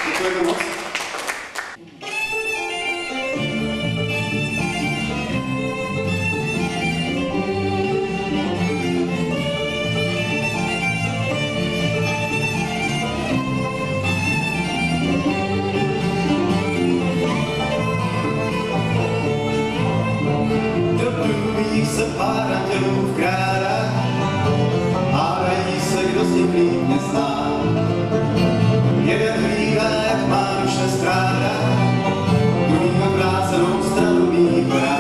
Děkujeme moc. Se pár andělů vkrádá, hádají se, kdo z nich líp nezná. Jeden hlídá, jak má duše strádá, druhý obrácenou stranu výbrá.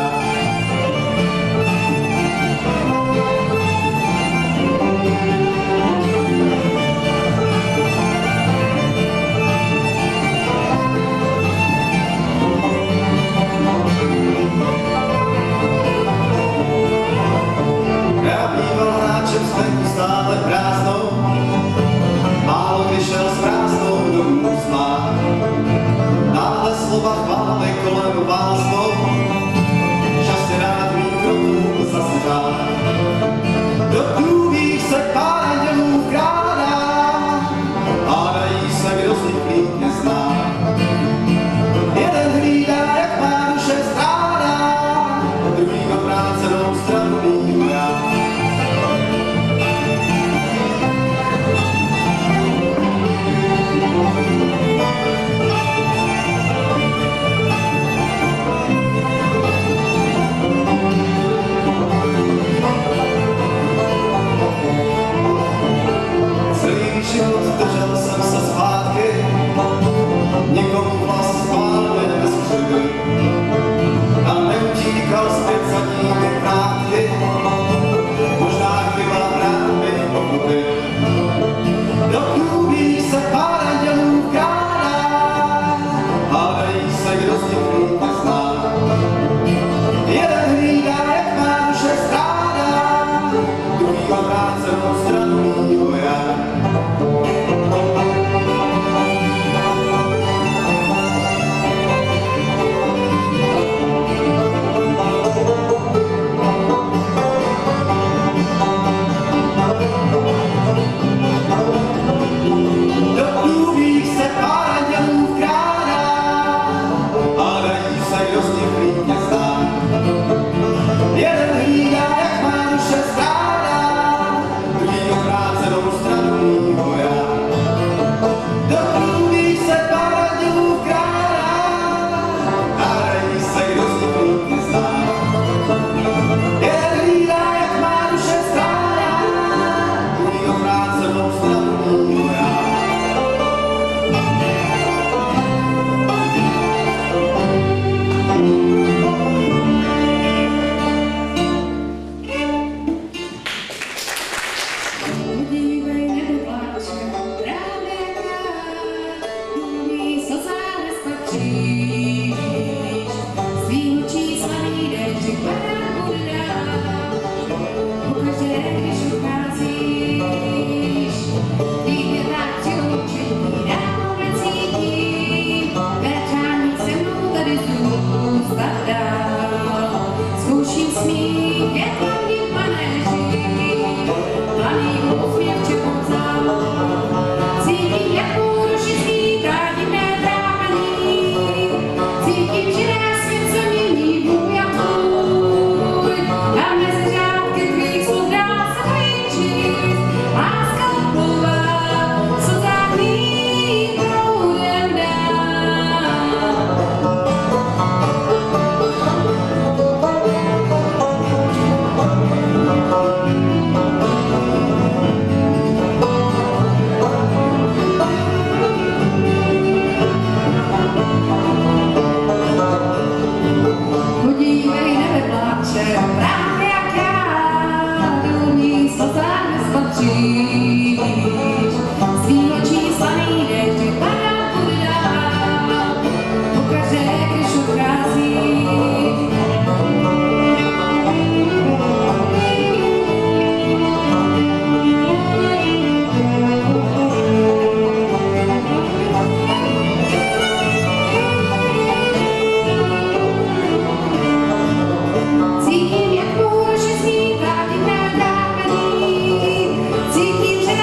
Já býval hráčem s stále prázdnou, málo kdy šel s prázdnou domů spát. Náhle slova chvály kolem vásnou, čas je rád mých kroků zase řád. Do průvých se pár andělů vkrádá, hádají se, kdo z nich líp nezná. Jeden hlídá, jak má duše strádá, druhý obrácenou stranu výbrá. Celý život držel jsem se zpátky, nikomu vlast spálně neskřivil a neutíkal zpět za nimi krátky, možná chyba právě pochopil. Do průbí se pár andělů vkrádá, hádají se, kdo z nich líp nezná. Jeden hlídá, jak má duše strádá, druhý obrácenou stranu mýho já. Do průbích se pár andělů vkrádá, hádají se, kdo z nich líp nezná. Jeden hlídá, jak má duše strádá, druhý obrácenou stranu mýho já. Do průbích se pár andělů vkrádá, hádají se, kdo z nich líp nezná. Jeden hlídá, jak má duše strádá, druhý obrácenou stranu mýho já. Podívej, nepláče, právě tvý slza nespatříš. Z tvýho čísla nejdeš, že padá voda, pokaždé, když odcházíš. Tvých větách přiloučení ráno necítím, větřání se mnou tady zůstat dál. Zkouším smích, je hlavně panéží, planý úsměv čeponcál. Cítím, jak můj duši svítá divné trápení, cítím, že nás něco mění vůj a tvůj. A mezi řádky tvých slov dá se klíčit, láska odplouvá, co záhný proudem dál. Podívej, nepláče, právě jak já, do ní slza nespatříš. Z tvýho čísla nejdeš, že padá voda, pokaždé, když odcházíš. Cítím, jak můj duši svítá divné trápení, cítím, že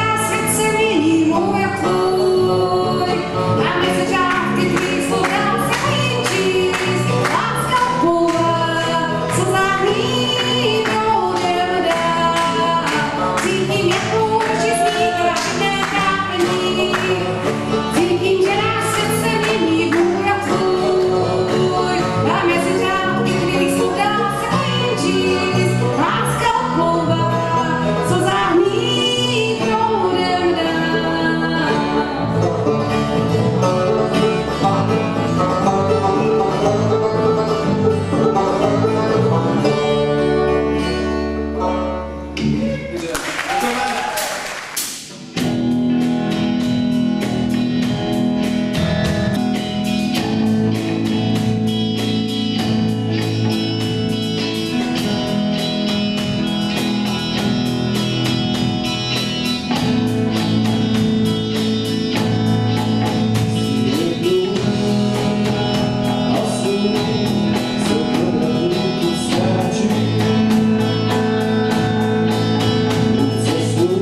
Ďakujeme. Cestu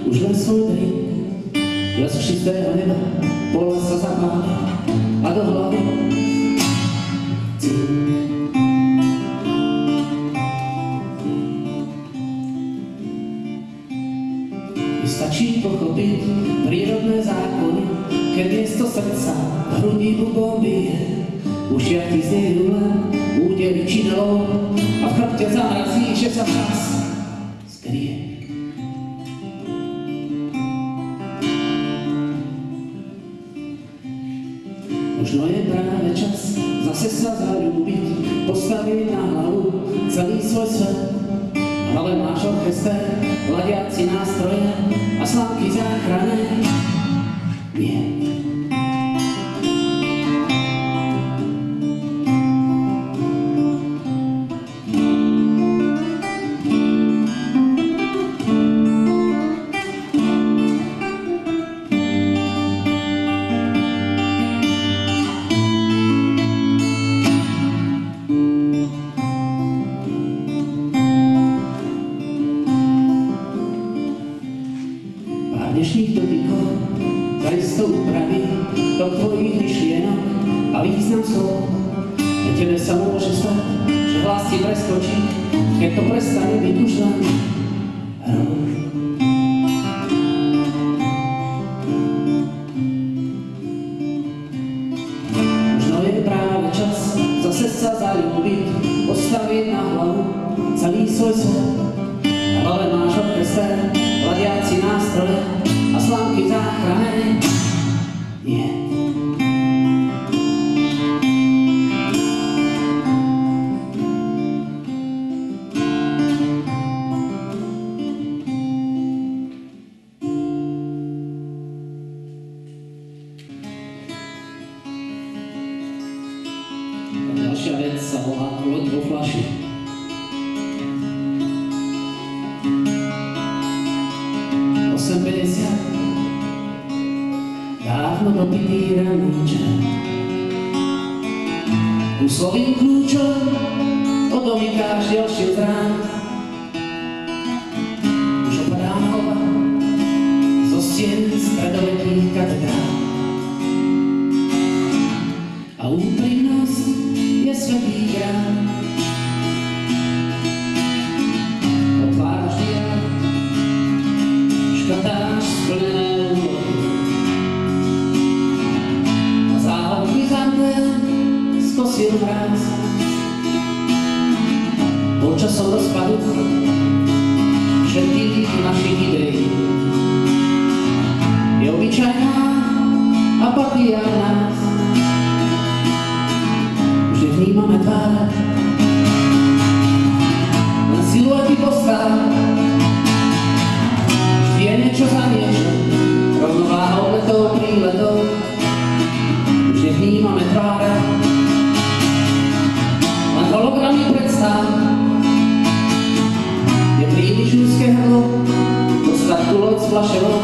už len svoj drink, les čistého neba, pola sa zapália a do hlavy cink. Stačí pochopiť prírodné zákony, keď miesto srdca v hrudi bubom bije. Už jak ti znejú len údery činelov a v chrbte zamrazí, že sa čas skrie. Možno je práve čas zase sa zaľúbiť, postaviť na hlavu celý svoj svet. Ale máš orchester, ladiaci nástroje a slámky záchranné. Nie. Dnešných dotykov takisto upraví do tvojich myšlienok a význam slov. Pre tebe sa môže stať, že hlas ti preskočí, keď to prestane byť už len hrou. Možno je práve čas zase sa zaľúbiť, postaviť na hlavu celý svoj svet. Ale máš orchester, ladiaci nástroje a slámky záchranné. Nie. Ďalšia vec sa volá Loď vo fľaši. Dávno dopitý raníček, úslovým kľúčom odomykáš ďalšie z rán. Už opadá hlava zo stien stredovekých katedrál a úprimnosť je svätý grál. Otváraš diál, škatáš splnené úlohy a záhonky zanten skosil mráz. Bol časom rozpadu všetkých našich ideí. Je obyčajná apatia v nás. Už nevnímame tváre, len siluety postav. Vždy je niečo za niečo, rovnováhou letov, príletov. Už nevnímame tváre, len hologramy predstav. Je príliš úzke hrdlo, dostať tu loď z fľaše von.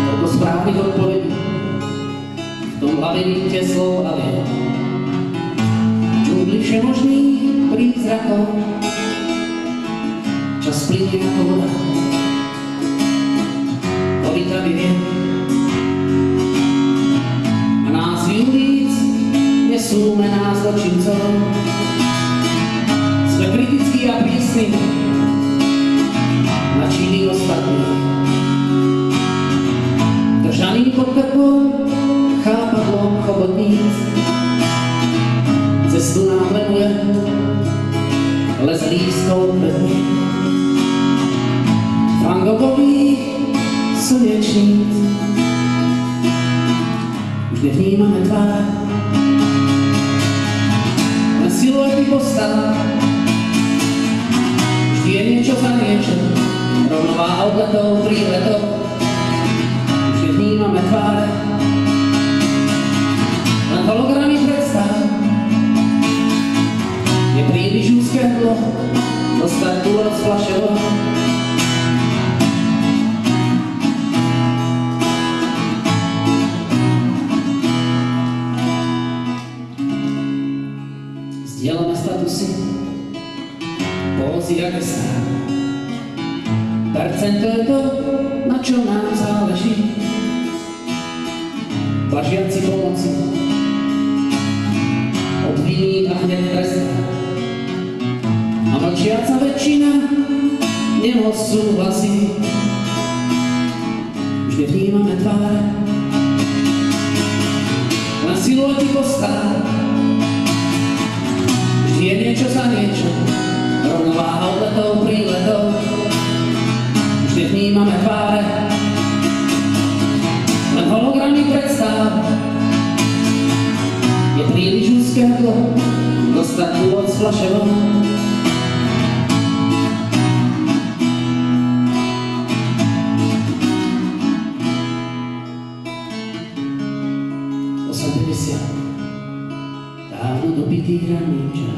Toľko správnych odpovedí v tom labyrinte slov a vied. Džungli všemožných prízrakov, čas plynie ako voda do výtravy vien. A názvy ulic nesú mená zločincov. Sme kritickí a prísni na činy ostatných. Držaný pod krkom chápadlom chobotníc. Cestu nám lemuje les lístkov pred ním. Van Gogových slnečníc. Už nevnímame tváre, len siluety postav. Vždy je niečo za niečo, rovnováha odletov, príletov. Už nevnímame tváre, len hologramy predstav. Je príliš úzke hrdlo, dostať tu loď z fľaše von. Zdieľame statusy, pózy a gestá. Percento je to, na čo nám záleží. Tlačiaci pomoci, obviní a hneď trestá. A mlčiaca väčšina nemoc súhlasí. Už nevnímame tváre, len siluety postáv. Vždy je niečo za niečo, rovnováha odletov, príletov. Už nevnímame tváre, len hologramy predstav. Je príliš úzké hrdlo, dostať úvod s fľašou. Dávno dobitý hraníča.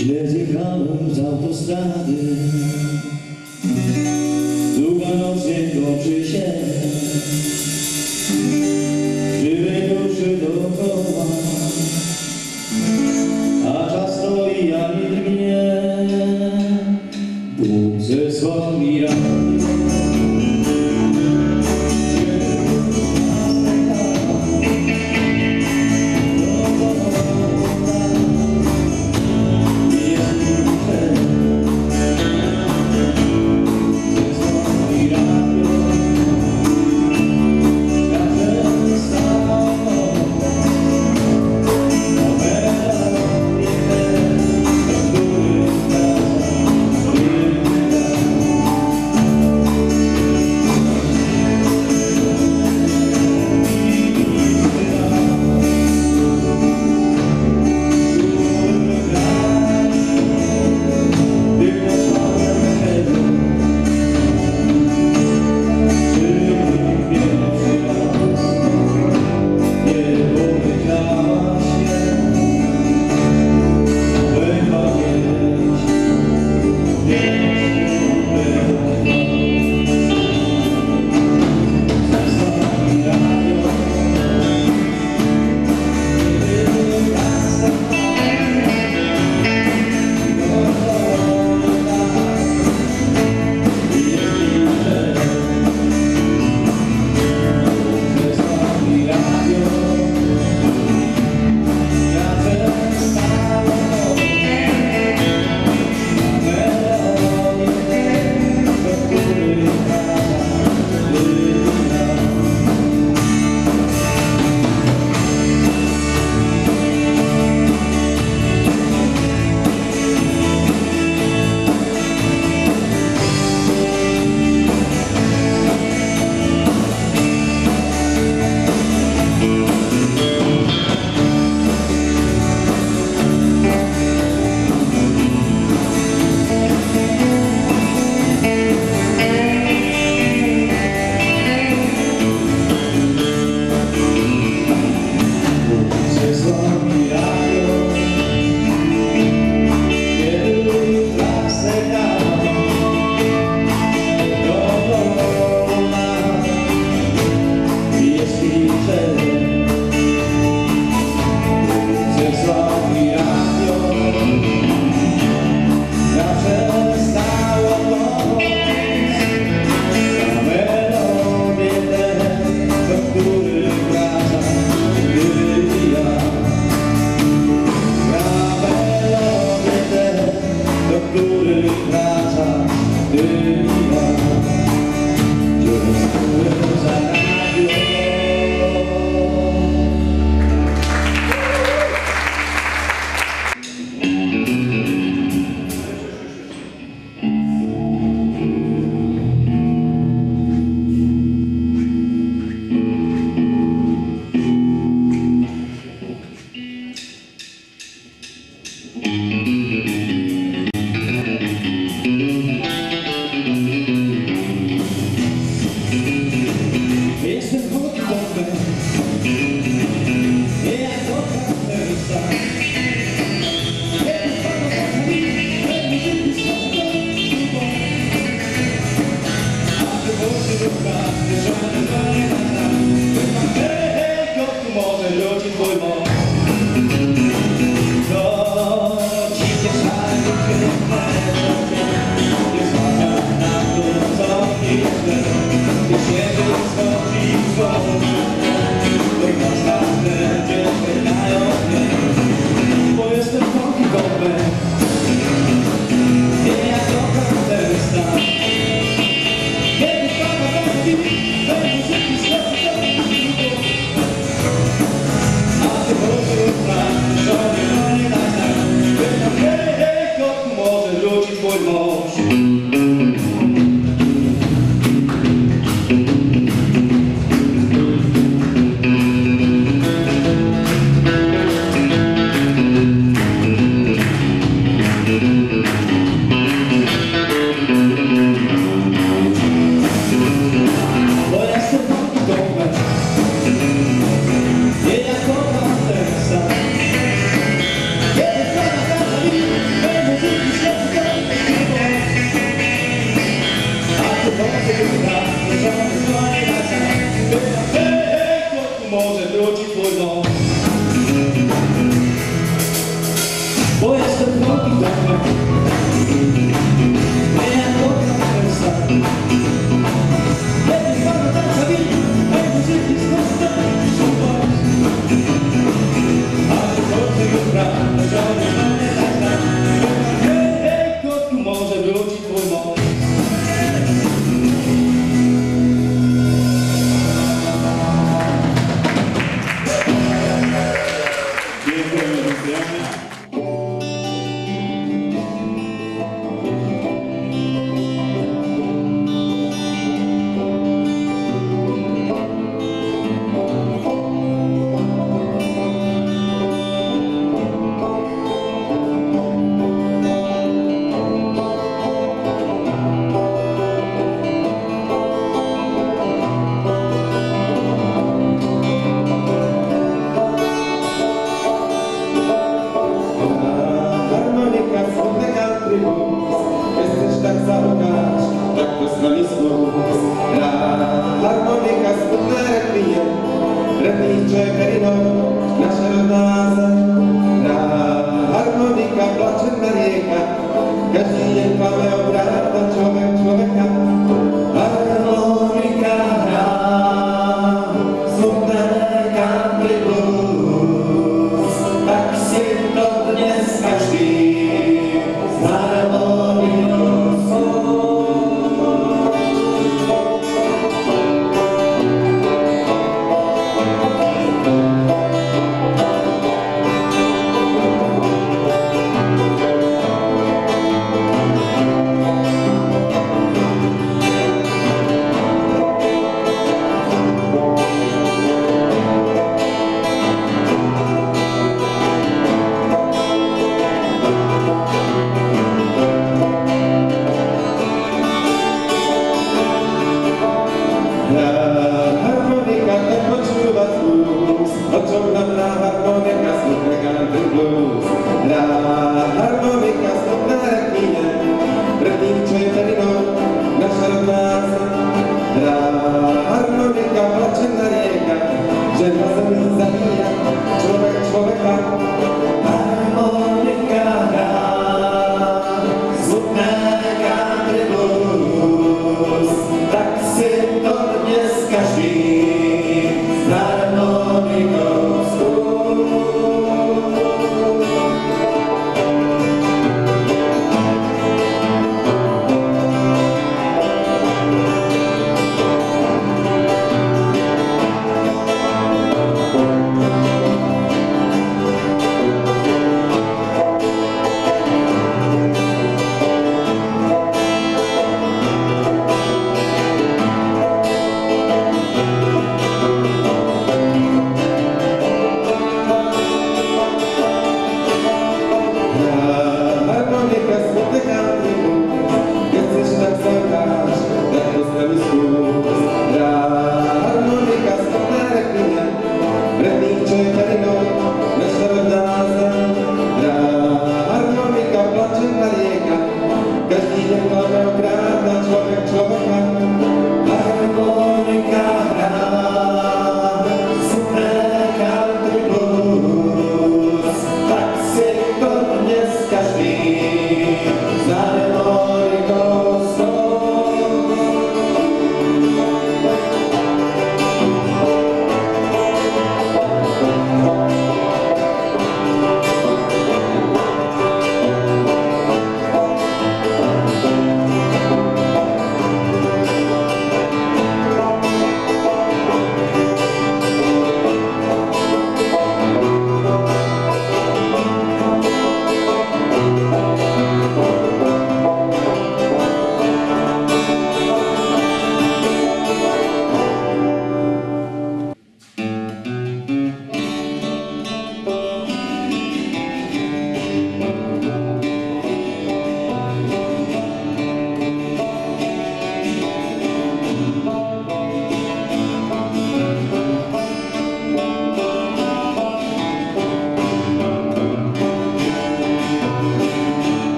Źle zjechałem z autostrady, długa noc nie kończy się, żywej duszy dookoła, a czas stoi ani drgnie. Bóg zesłał mi rany. Voce do carro, Harmonika, tak počúvať blues, o čom nám hrá harmonika, smutné country blues. Hrá harmonika, smutná rakvíňa, pred tým, čo je perinou, naša rodná zem. Hrá harmonika, plačená rieka, že na zemi zabíja človek človeka. Harmonika hrá smutné country blues, tak si to dnes každý s harmonikou skús.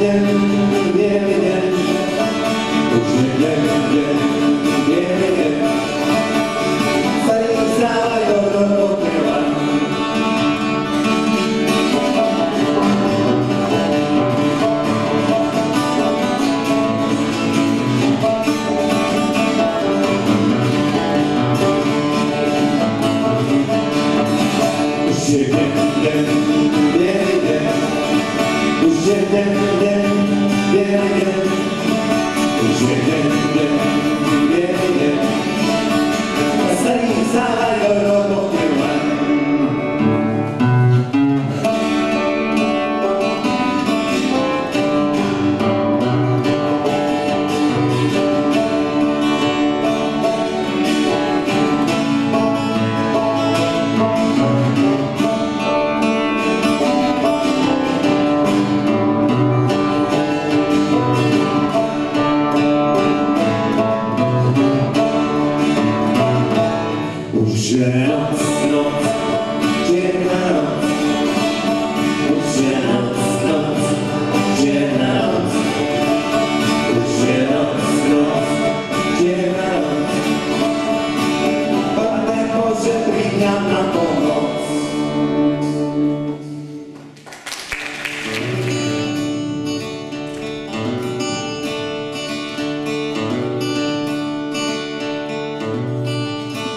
Yeah.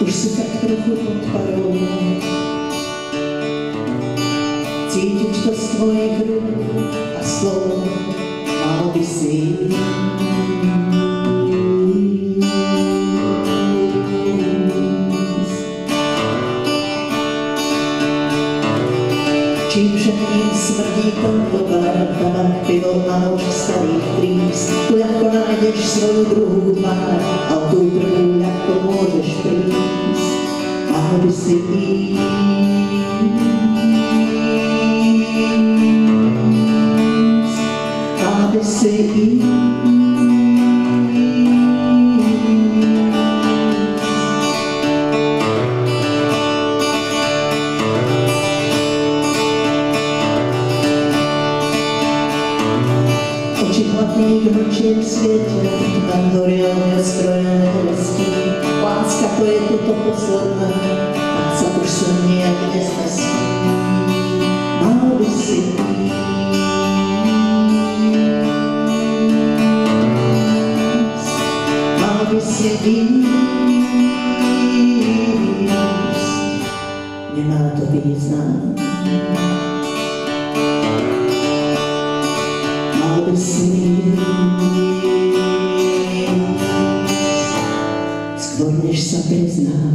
Už si tak trochu pod parou, cítiť to z tvojich rúk a slov, mal by si čím všetkým smrdí tento bar, tabak, pivo a noč starých trís. Tu ľahko nájdeš svoju druhú tvár, a o tú prvú ľahko môžeš prísť. Mal by si ísť, mal by si ísť. Hladných vlčiek svietia, tam horia neostrojené lesky. Láska to je toto posledná, a sa už sa nejak nesmestí. Mal by si ísť, mal by si ísť, nemá to význam. Mal by si skôr než sa priznám.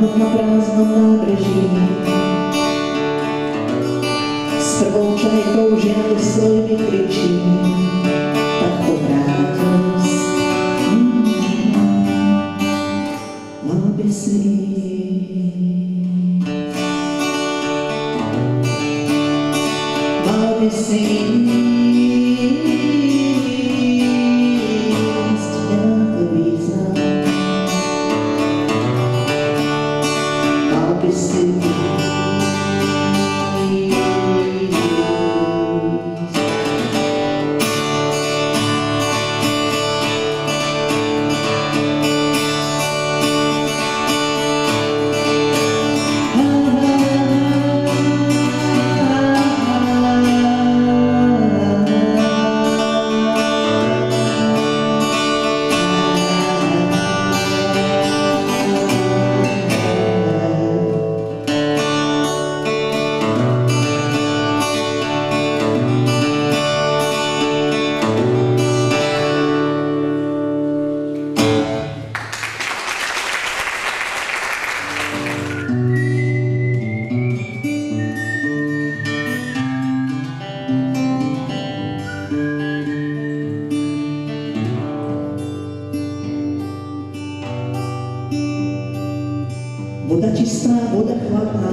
Na prázdnom nábreží s prvou čajkou žiaľ svoj vykričí, tak povrátil mal by si ísť, mal by si ísť, nemá to význam. Mal by si ísť. Voda čistá, voda chladná,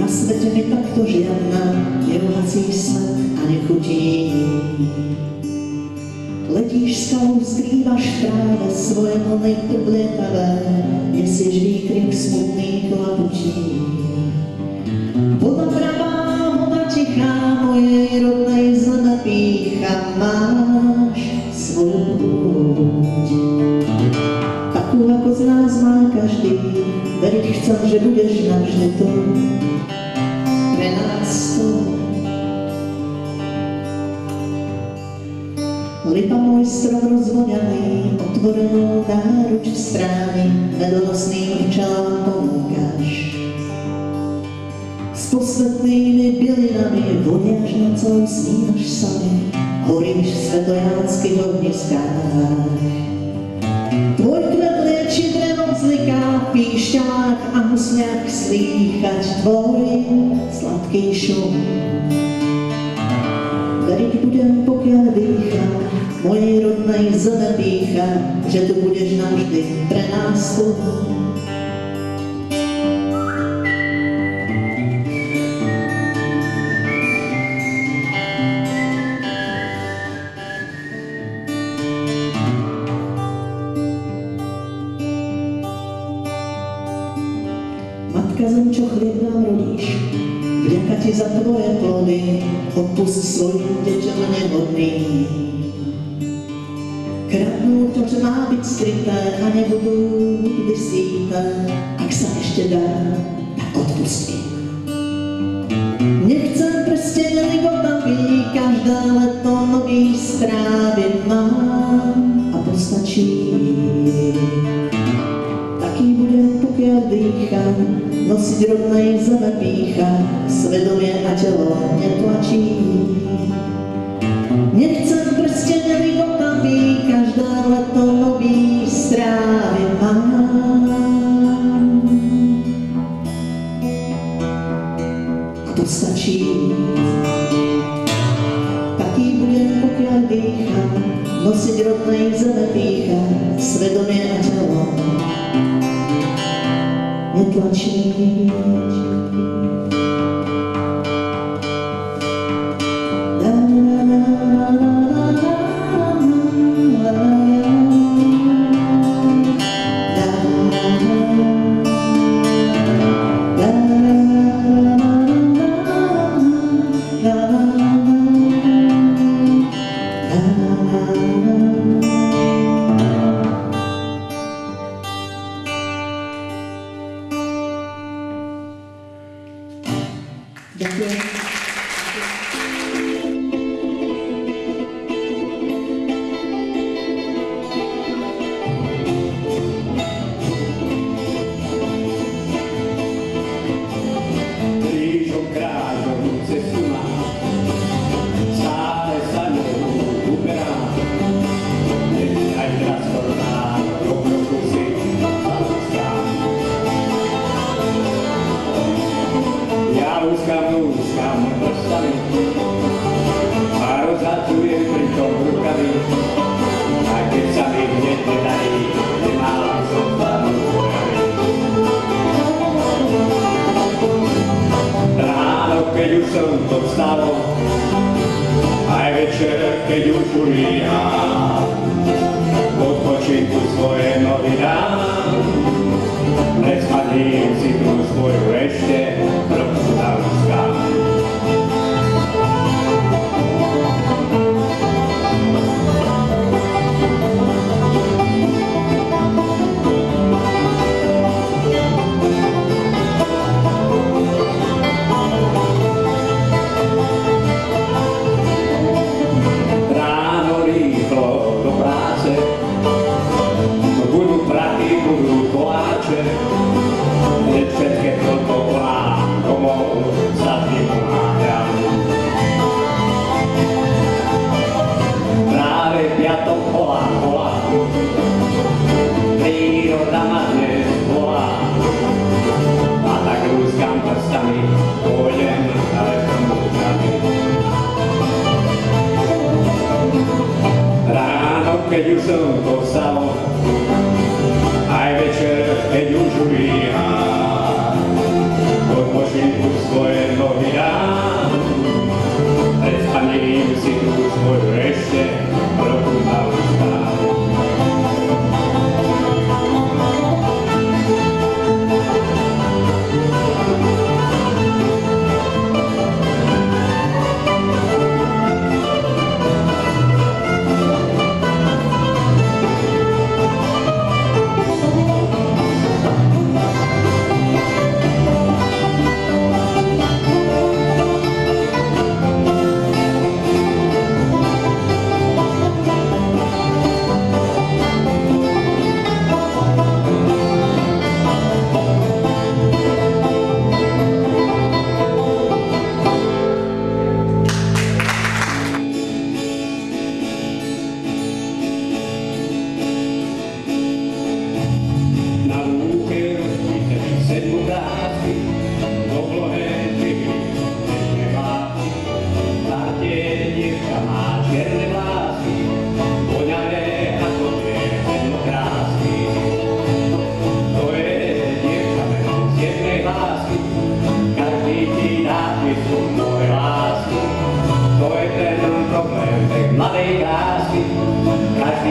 na svete mi takto žiadna, neruhací smet a nechutí. Letíš skalou, skrývaš v tráve svoje vlny prblietavé, nesieš výkrik smutných labutí. Voda pravá, voda tichá, mojej rodnej zeme pícha, máš svoju púť. Takú, ako z nás má každý, veriť chcem, že budeš navždy tu, pre nás tu. Lipa môj strom rozvoňaný, otvorenou náruč v stráni, medonosným včelám ponúkaš. S posvetnými bielinami vodiaš nocou, snívaš sami, horíš v svetojánskych ohniskách. Tvoj kvet lieči drevom zliká, v píšťalách a husňach slýchať tvoj sladký šum. Veriť budem, pokiaľ dýcham, mojej rodnej zeme pícha, že tu budeš navždy pre nás tu. Matka zem, čo chlieb nám rodíš, vďaka ti za tvoje plody, odpust svojim deťom nehodným. Kradnú to, čo má byť skryté a nebudú nikdy síte, ak sa ešte dá, tak odpustím. Nechcem prsteň ligotavý, každé leto nový strávy mám a postačí. Taký budem, pokiaľ dýcham, nosiť rodnej zeme pícha, svedomie a telo netlačí. Nechcem prsteň ligotavý, každé leto nový strávy mám a postačí. Taký budem, pokiaľ dýcham, nosiť rodnej zeme pícha, svedomie a telo netlačiť. Ďakujem. Krížom krážom cestu mám, stále sa ňou uberám. Nech aj transformá, rovnoku si zalúskam. Ja lúskam prstami a rozhačujem pri tom rukami. Aj keď sa mi hneď nedarí, nemám som tam rukami. Ráno, keď už som to vstalo, aj večer, keď už ulíham, odpočinku svoje nohy dám. Nespadním si tu svoju ešte trochu zalúskam. Ráno rýchlo do práce, budú prachy, budú koláče, hneď všetké toto volám domov, sa tým pomáham. Práve piatok volá, príroda ma dnes volá, a tak lúskam prstami, pôjdem dalekom lúkami. Ráno, keď už som to vstalo, aj večer, keď už ulíham, odpočinku svoje nohy dám. Pred spaním si tu svoju ešte trochu zalúskam.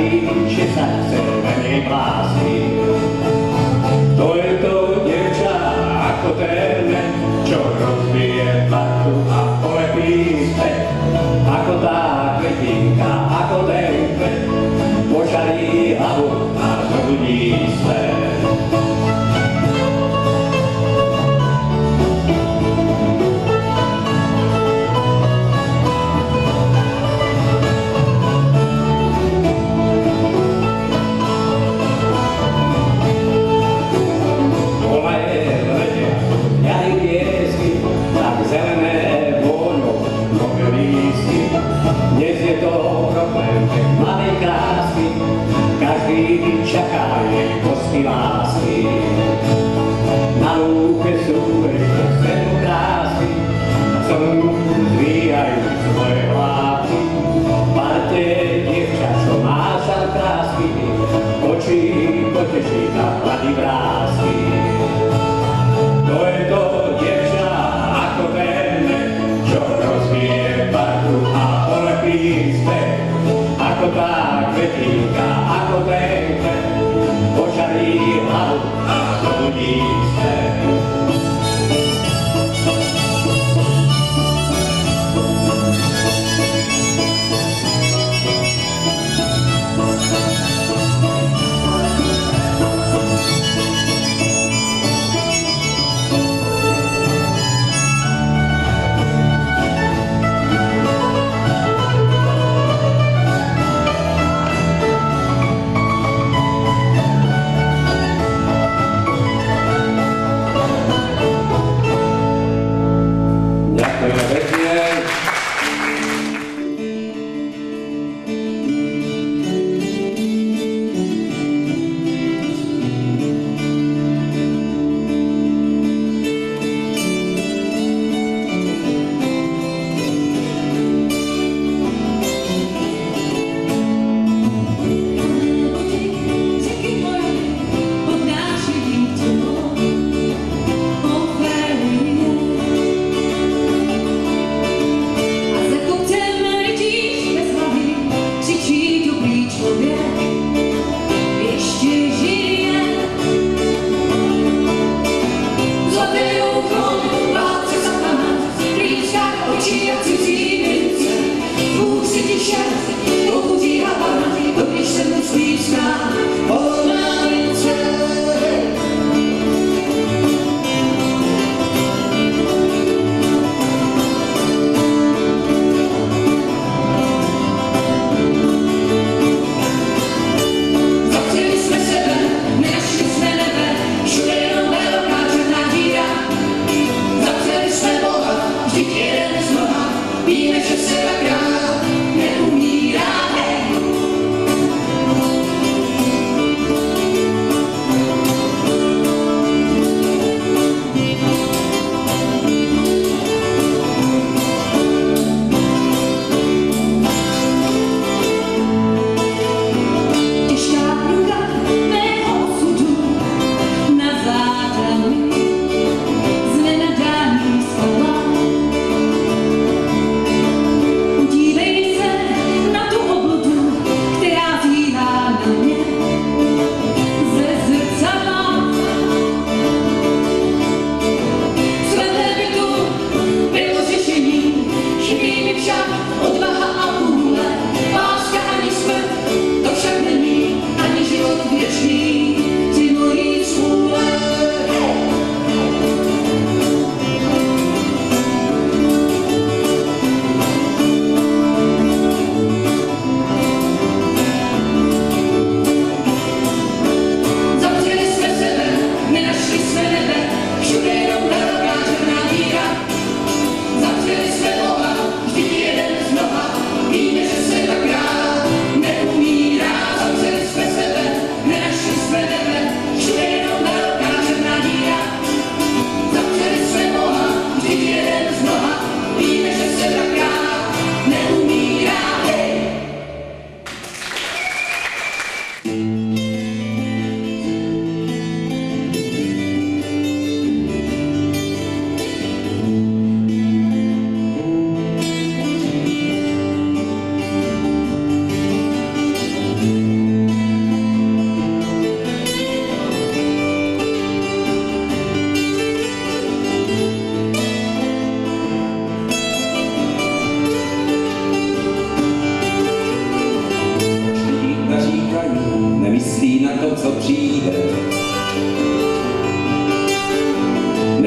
pošarí, či sa chce menej blázni. To je to dievča ako téme, čo rozbije partu a polepí späť. Ako tá kvetinka, ako ten kvet, pošarí hlavu a zobudí svet.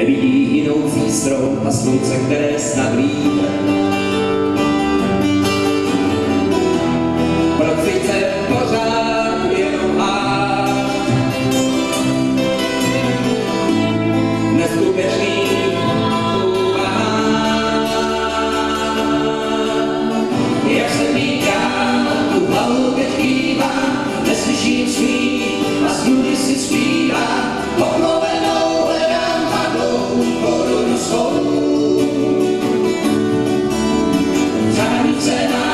nevidí jinoucí strom a slunce, které snad líbe. Proč si chce pořád jenom hád? Neskutečný úvahách. Jak se týká, tu hlavu teď kývá, neslyším smích a snudy si zpívá. Poklovenou hledám padlou korunu svou. Zánice má,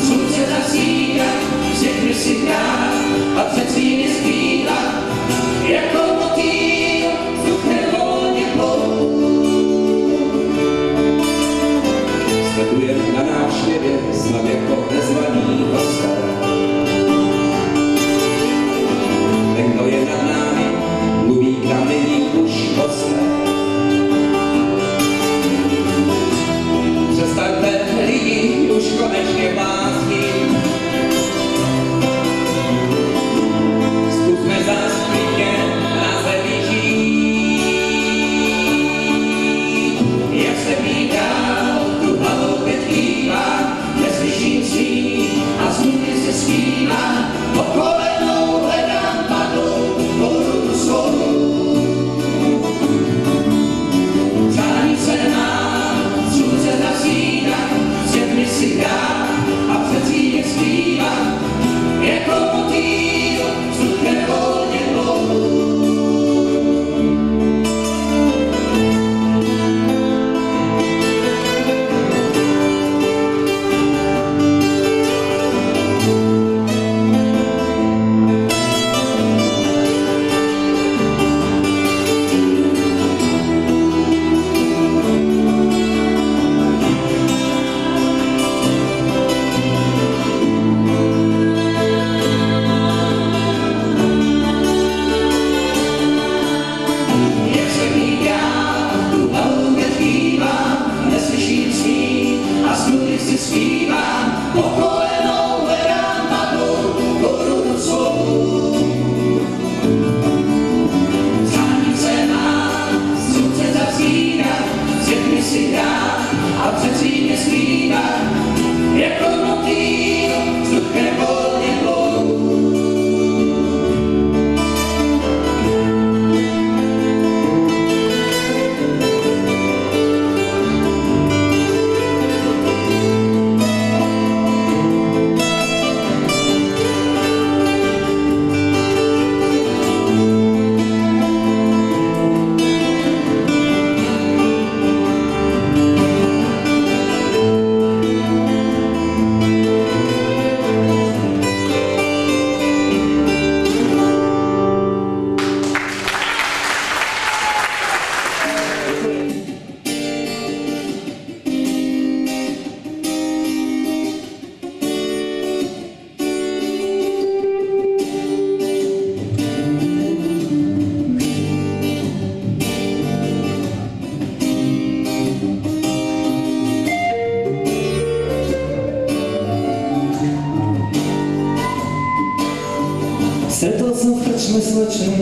slunce zasídá, všechny si dá a před svými zpívá. Jako motýl vzduchne volně plou. Sledujem na návštěvě, snad jako nezvaný hosté. Ten, kdo je nad námi, mluví k nám, není už hosté. Přestaňte lidi už konečně bláznit. Zkusme zas klidně na zemi žít. Jak se píká, tu hlavou teď kývá, neslyším smích a snudy se zpívá. Pokolenou hledám padlou korunu svou. Přání se má, slunce zasídá, všechny si dá a před svými zpívá. Jako motýl vzduchne volně plou. Jak se píká, tu hlavu teď kývá, neslyším smích a snudy si zpívá. Pokolenou hledám padlou korunu svou. Přání se má, slunce zasídá, všechny si dá a před svými zpívá. Jako motýl vzduchne volně plou. Stretol som v krčme slečnu,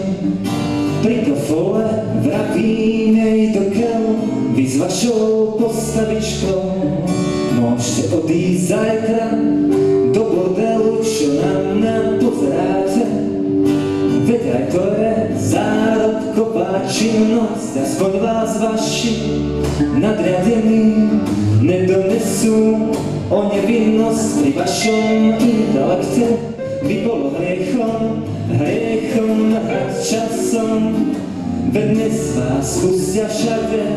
pri kofole vravím jej do keľu, vy s vašou postavičkou môžete odísť zajtra do bordelu, čo na mňa pozeráte. Veď aj to je zárodková činnosť, aspoň vás vaši nadriadení nedonesú o nevinnosť pri vašom intelekte. By bolo hriechom hrať časom, veď dnes vás pustia všade,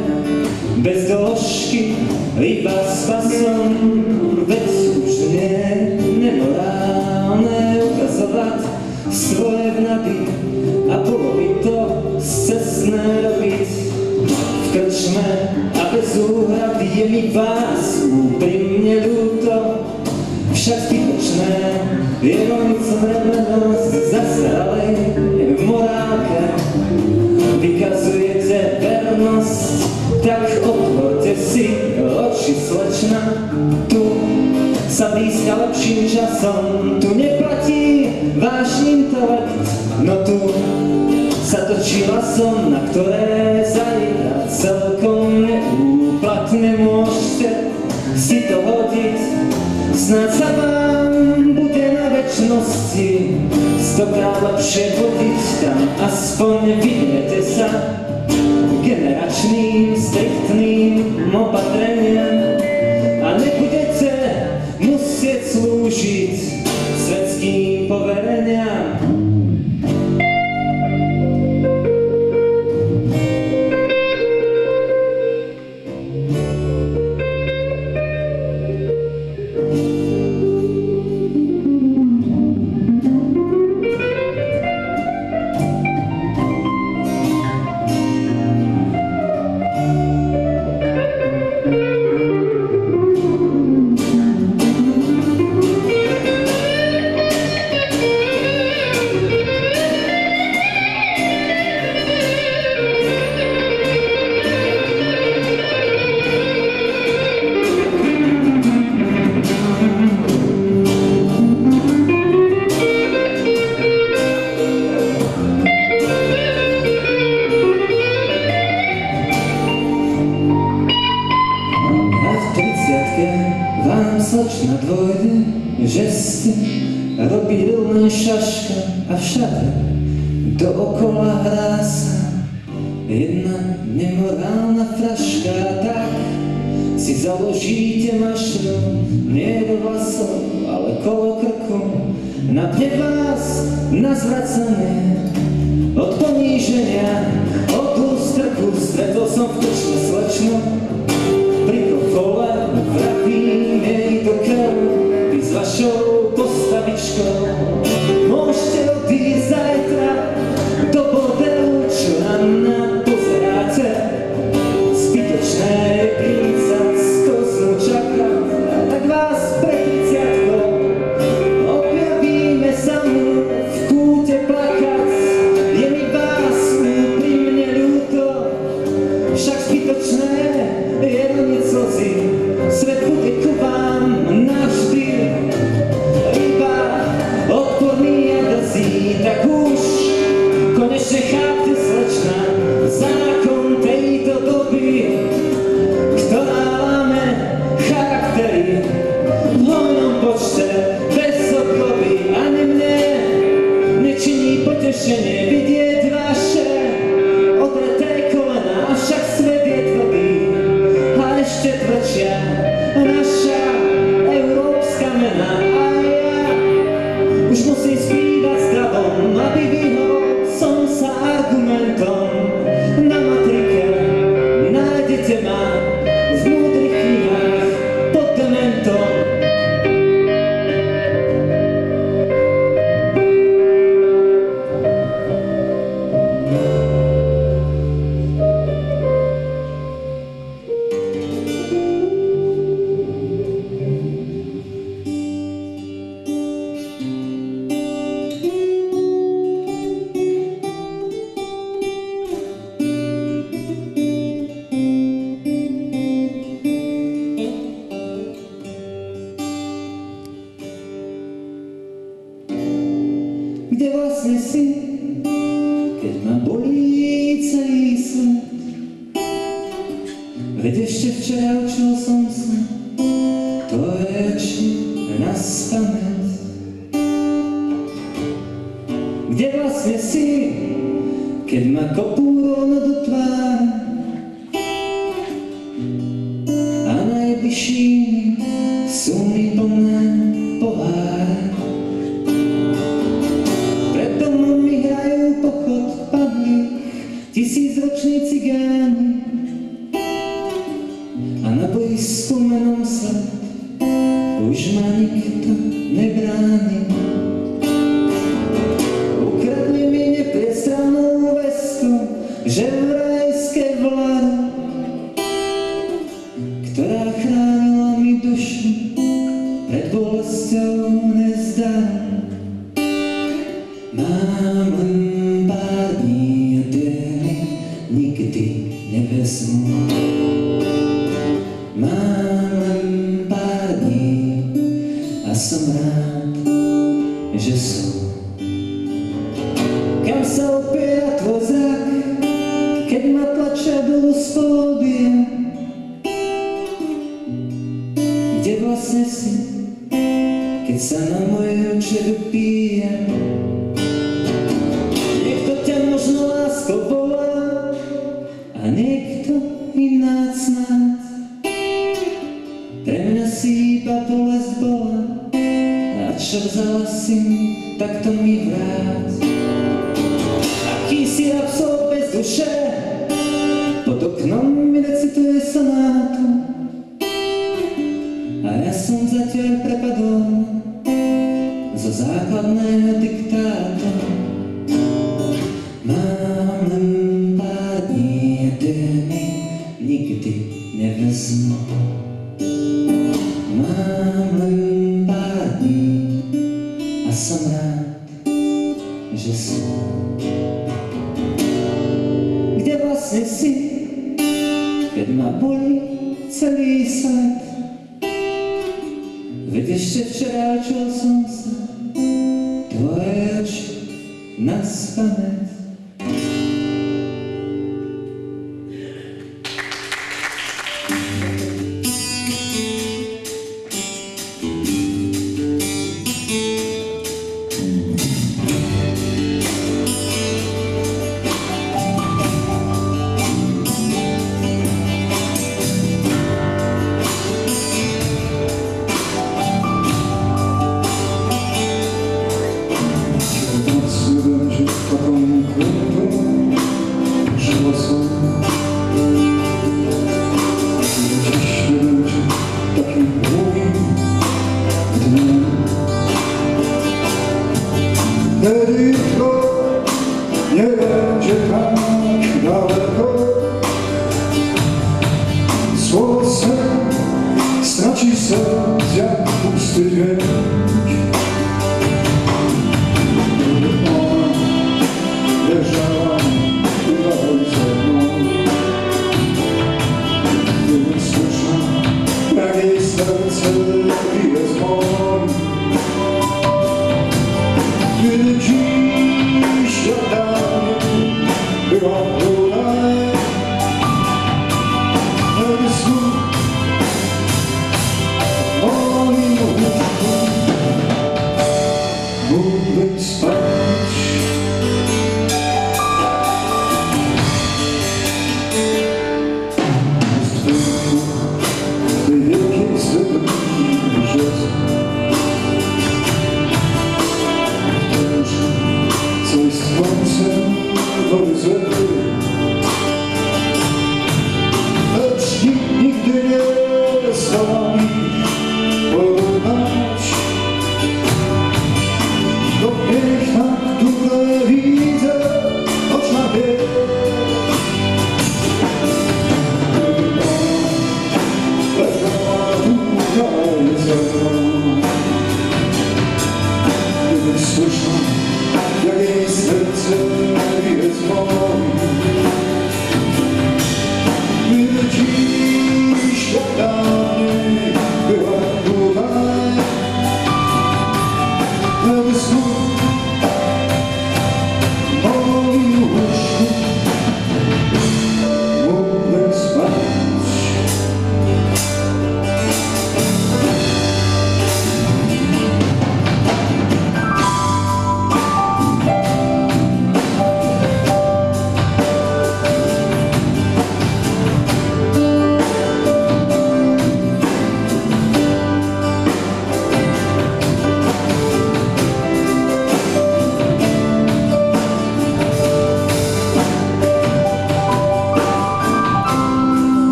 bez dĺžky, iba s pasom. Veď už nie je nemorálne ukazovať svoje vnady a bolo by to scestné robiť v krčme a bez úhrad. Je mi vás úprimne ľúto, však zbytočné je ronicom remeno zastaralej morálke. Vykazujete vernosť, tak otvorte si oči, slečna. Tu sa blízka lepším časom, tu neplatí váš intelekt, no tu sa točila som, na ktoré zajtra celkom neúplatne môžete si to hodiť. Snáď sa vám bude na večnosti stokrát lepšie vodiť, tam aspoň vyhnete sa generačným striktným opatreniam a nebudete musieť slúžiť svetským povereniam. Slečna dvojde, že ste robili len šaška a všade dookola hrá sa jedna nemorálna fraška. Tak si založíte mašru, nie do vlasov, ale kolo krku, napne vás na zvracanie od poníženia, od ústrku. Stretol som v krčme slečnu pri kofole, vrapím jej do krvu, vy s vašou postavičkou môžete odísť zajtra do bordelu, čo na mňa pozeráte. Zbytočné je písať, skosnú čakať, a tak vás pred 30-kou objavíme samú v kúte plakať. Je mi vás úprimne ľúto, však zbytočné je roniť slzy, svet bude ku vám navždy. Iba odporný a drzí, tak už konečne chápte, slečna, zákon tejto doby, ktorá láme charaktery v hojnom počte, bez odloby. Ani mne nečiní potešenie vidieť vaše odreté kolená, avšak svet je tvrdý a ešte tvrdšia naša európska mena. A ja už musím spívať zdravom, aby vyhol som sa argumentom. Na matrike nájdete ma v múdrych knihách pod dementom. Kde vlastne si, keď ma bolí celý svet? Veď ešte včera učil som sa tvoje oči naspamäť. Kde vlastne si, keď ma kopú rovno do tváre? A najbližší sú mi plné poháre. Pochod padlých tisícroční cigáni a na bojisku menom svet už ma nikto nebráni. Ukradli mi nepriestrannú vestu, že vrajské vlády, ktorá chránila mi dušu pred bolesťou nezdaru. Mám len pár dní a tie nikdy nevezmu. Mám len pár dní a som rád, že sú. Kam sa opiera tvoj spolu odbíja. Kde vlastne si, keď sa na moje oči dopíja? Niekto ťa možno lásko volá a niekto iná snáď. Pre mňa si iba bolesť bola a čo vzala si mi, tak to mi vráť. Aký si absol bez duše, pod oknom mi recituje sonátu a ja som zatiaľ prepadol zo základného diktátu. Mám len pár dní a tie mi nikdy nevezmu. Mám len pár dní a som rád, že som. Kde vlastne si, keď ma bolí celý svet? Veď ešte včera učil som sa tvoje oči naspamäť.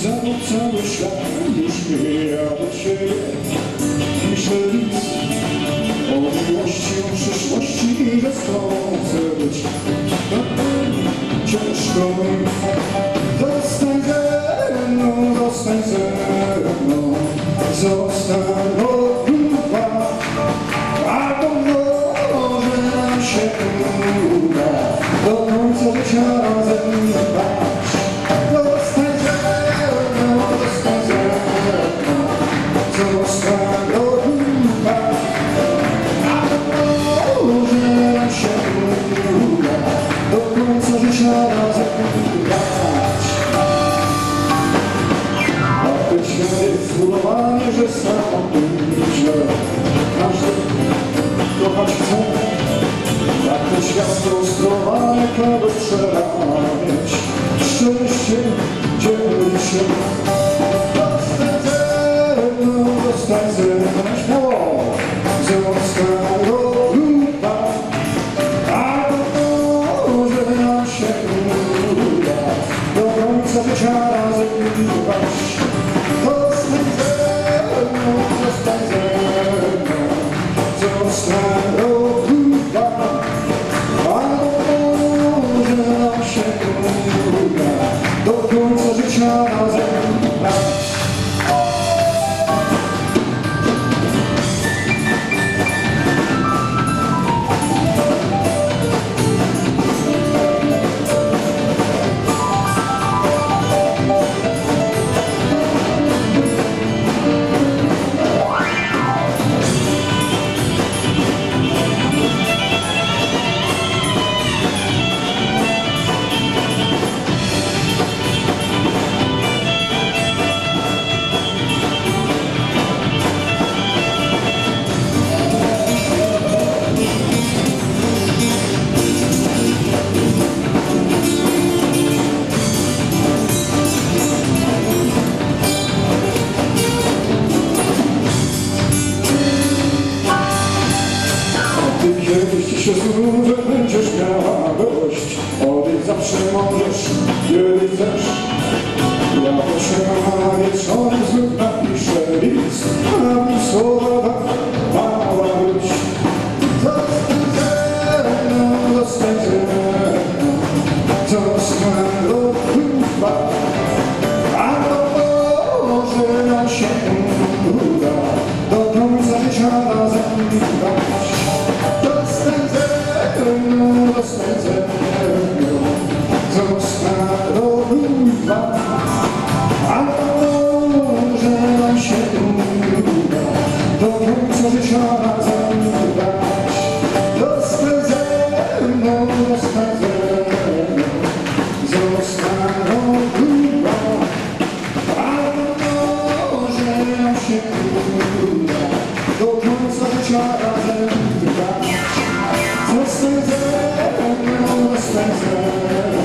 cały świat już mija do ciebie. Myślę nic o miłości, o przyszłości i że z tobą chcę być. Ciężko mi, zostań ze mną, zostań ze mną, zostań od grupa, albo może nam się uda do końca życia razem trwać. Zostań ze mną, zostań ze mną, zostań od grupa, albo może nam się uda do końca życia razem trwać. A ten świat jest zbudowany, że sam źle. Każdy kochać chce. Jak ten świat skonstruowany, aby przerabiać szczęście dzieli się. Zostań ze mną, zostań ze mną, śmiało. Zostań do grupa, albo może nam się uda do końca życia razem trwać. Zostań ze mną, zostań ze mną, zostań do grupa, albo może nam się uda do końca życia razem trwać. Kiedyś ci się znów, że będziesz miała dość. Odejść zawsze możesz, kiedy chcesz. Ja poczekam wieczorem, znów napiszę list, a mi słowa mała być. Zostań ze mną, zostań ze mną, zostań do grupa, albo może nam się uda do końca życia razem trwać. Zostań ze mną, zostań ze mną, zostań do grupa, albo może nam się uda do końca życia razem trwać. Zostań ze mną, zostań ze mną, zostań do grupa, albo może nam się uda do końca życia razem trwać. Zostań ze mną, zostań ze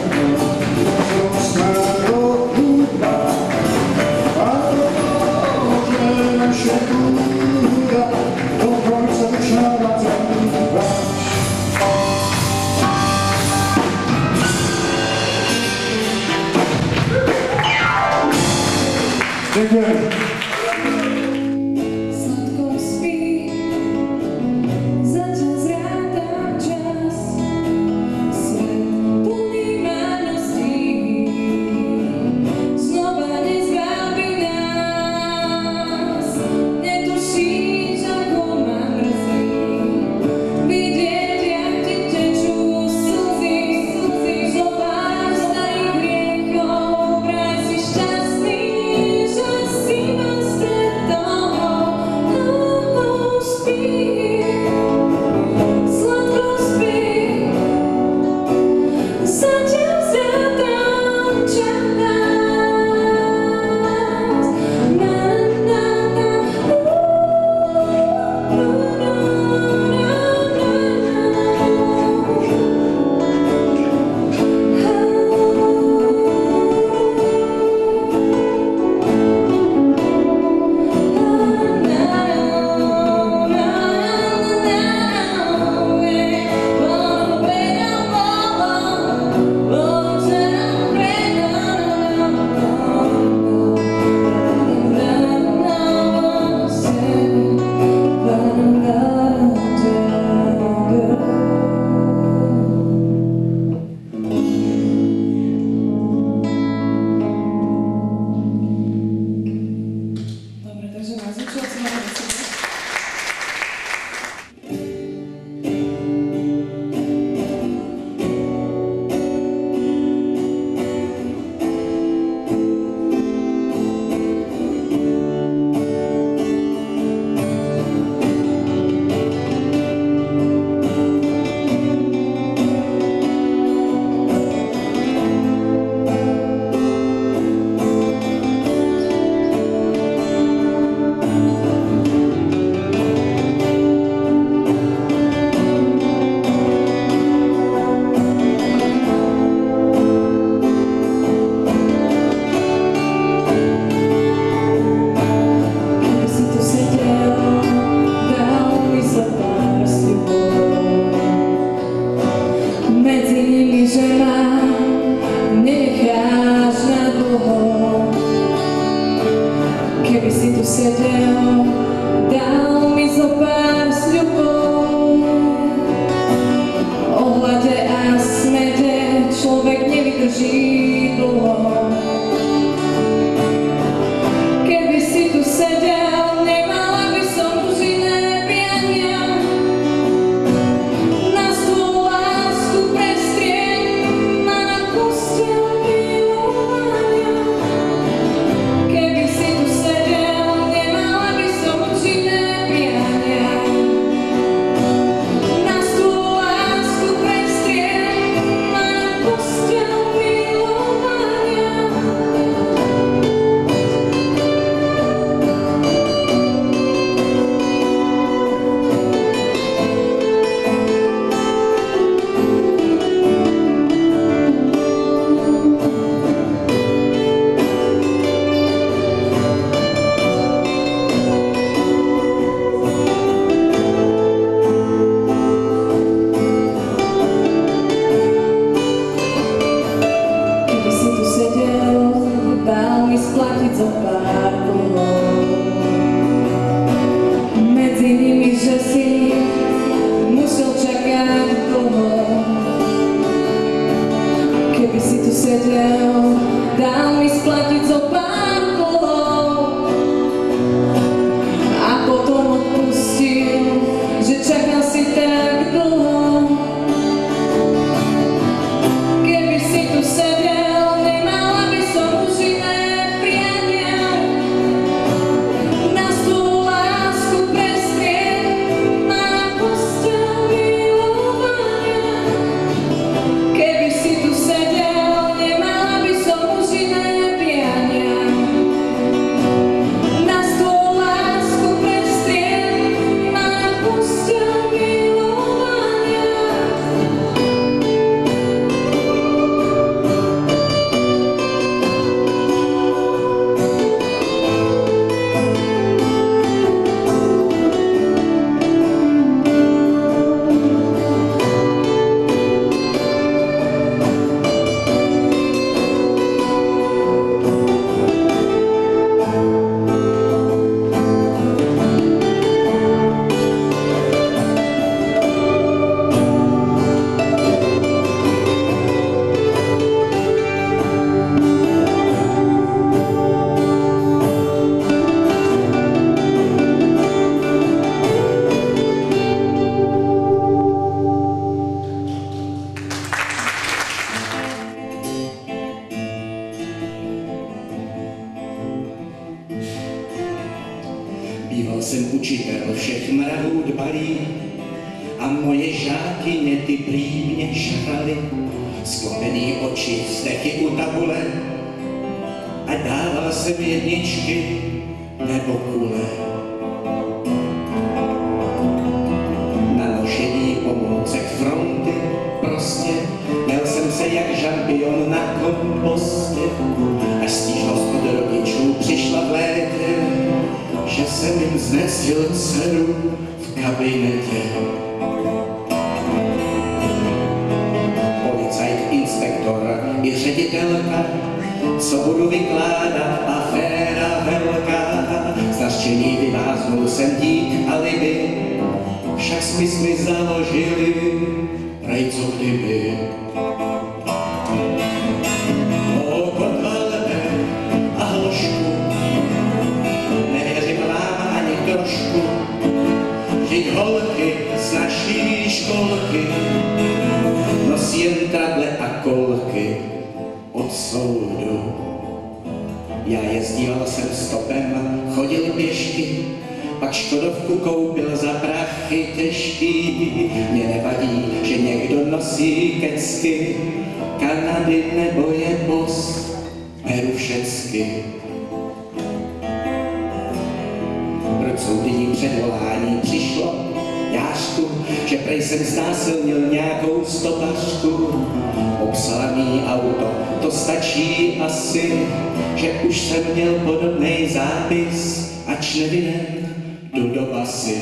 mną, zostań do grupa, albo może nam się uda do końca życia razem trwać. Dziękuję. Słodko śpi, zaczął z rana czas, swe plný marnosti. Znova nezbaví nás, netušíš, ako ma mrzí. Vidieť, jak ti tečú slzy, zobáš starých hriechov, vraj si šťastný, že že ma nenecháš na dlho. Keby si tu sedel, dal mi zo pár sľubov. O hlade a smede človek nevydrží dlho. Keby si tu sedel, nemala by som už iné priania. Na stôl lásku prestriem a na posteľ milovania. Keby si tu sedel, nemala by som už iné priania. Na stôl lásku prestriem a na posteľ milovania. Keby si tu sedel, dal mi splatiť zo pár dlhov. Medzi nimi, že si musel čakať dlho. Keby si tu sedel, dal mi splatiť zo pár dlhov. A potom odpustil, že čakal si tak dlho. Keby si tu sedel, nemala by som už iné priania. Na stôl lásku prestriem a na posteľ milovania. Keby si tu sedel, nemala by som už iné priania. Na stôl lásku prestriem a na posteľ milovania. Býval jsem učitel všech mravů dbalý a moje žákyně ty prý mě šachaly. Sklopený oči, stechy u tabule a dával jsem jedničky nebo kule. Na nošení pomůcek fronty prostě měl jsem se jak žampion na kompostě. Až stížnost od rodičů přišla v létě, že jsem jim znestil dceru v kabinetě. Policajt, inspektor i ředitelka, co budu vykládat, aféra velká. Z nařčení vyváznul jsem dík alibi, však smysly založili, prej co kdyby. O podvalbe a hložku, nevěřím vám ani trošku, vždyť holky z naší školky nosí jen trable a kolky od soudu. Já jezdíval jsem stopem, chodil pěšky, pak Škodovku koupil za prachy těžký. Mě nevadí, že někdo nosí kecky, Kanady nebo je bos, beru všecky. Proč soudyní předvolání přišlo? Jášku, že prej jsem znásilnil nějakou stopařku. Obsala mý auto, to stačí asi, že už jsem měl podobnej zápis, ač nevinen, jdu do basy.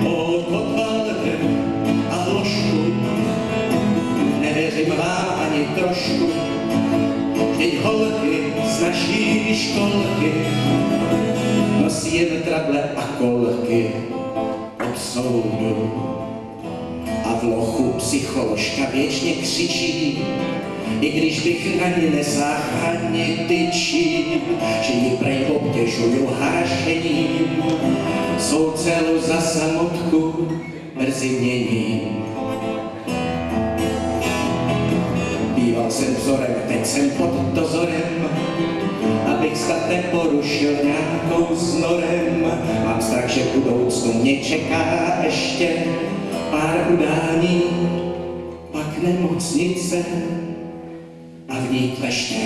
Pod podvalem a hložku školky, nosí jen trable a kolky od soudu. A v lochu psycholožka věčně křičí, i když bych na ně nesáhl ani tyčí, že ji prej obtěžuju harašením, svou celu za samotku brzy měním. Býval jsem vzorem, teď jsem pod dozorem, abych snad neporušil nějakou z norem. Mám strach, že v budoucnu mě čeká ještě pár udání, pak nemocnice a v ní kleště.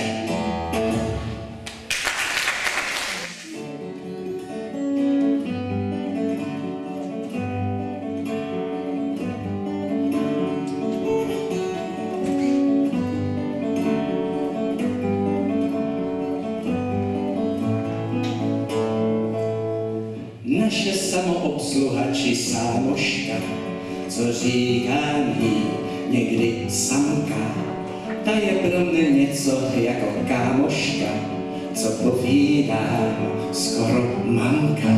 Naše samoobsluha či sámoška, co říkám jí někdy samka, ta je pro mne něco jako kámoška, co povídám skoro mamka.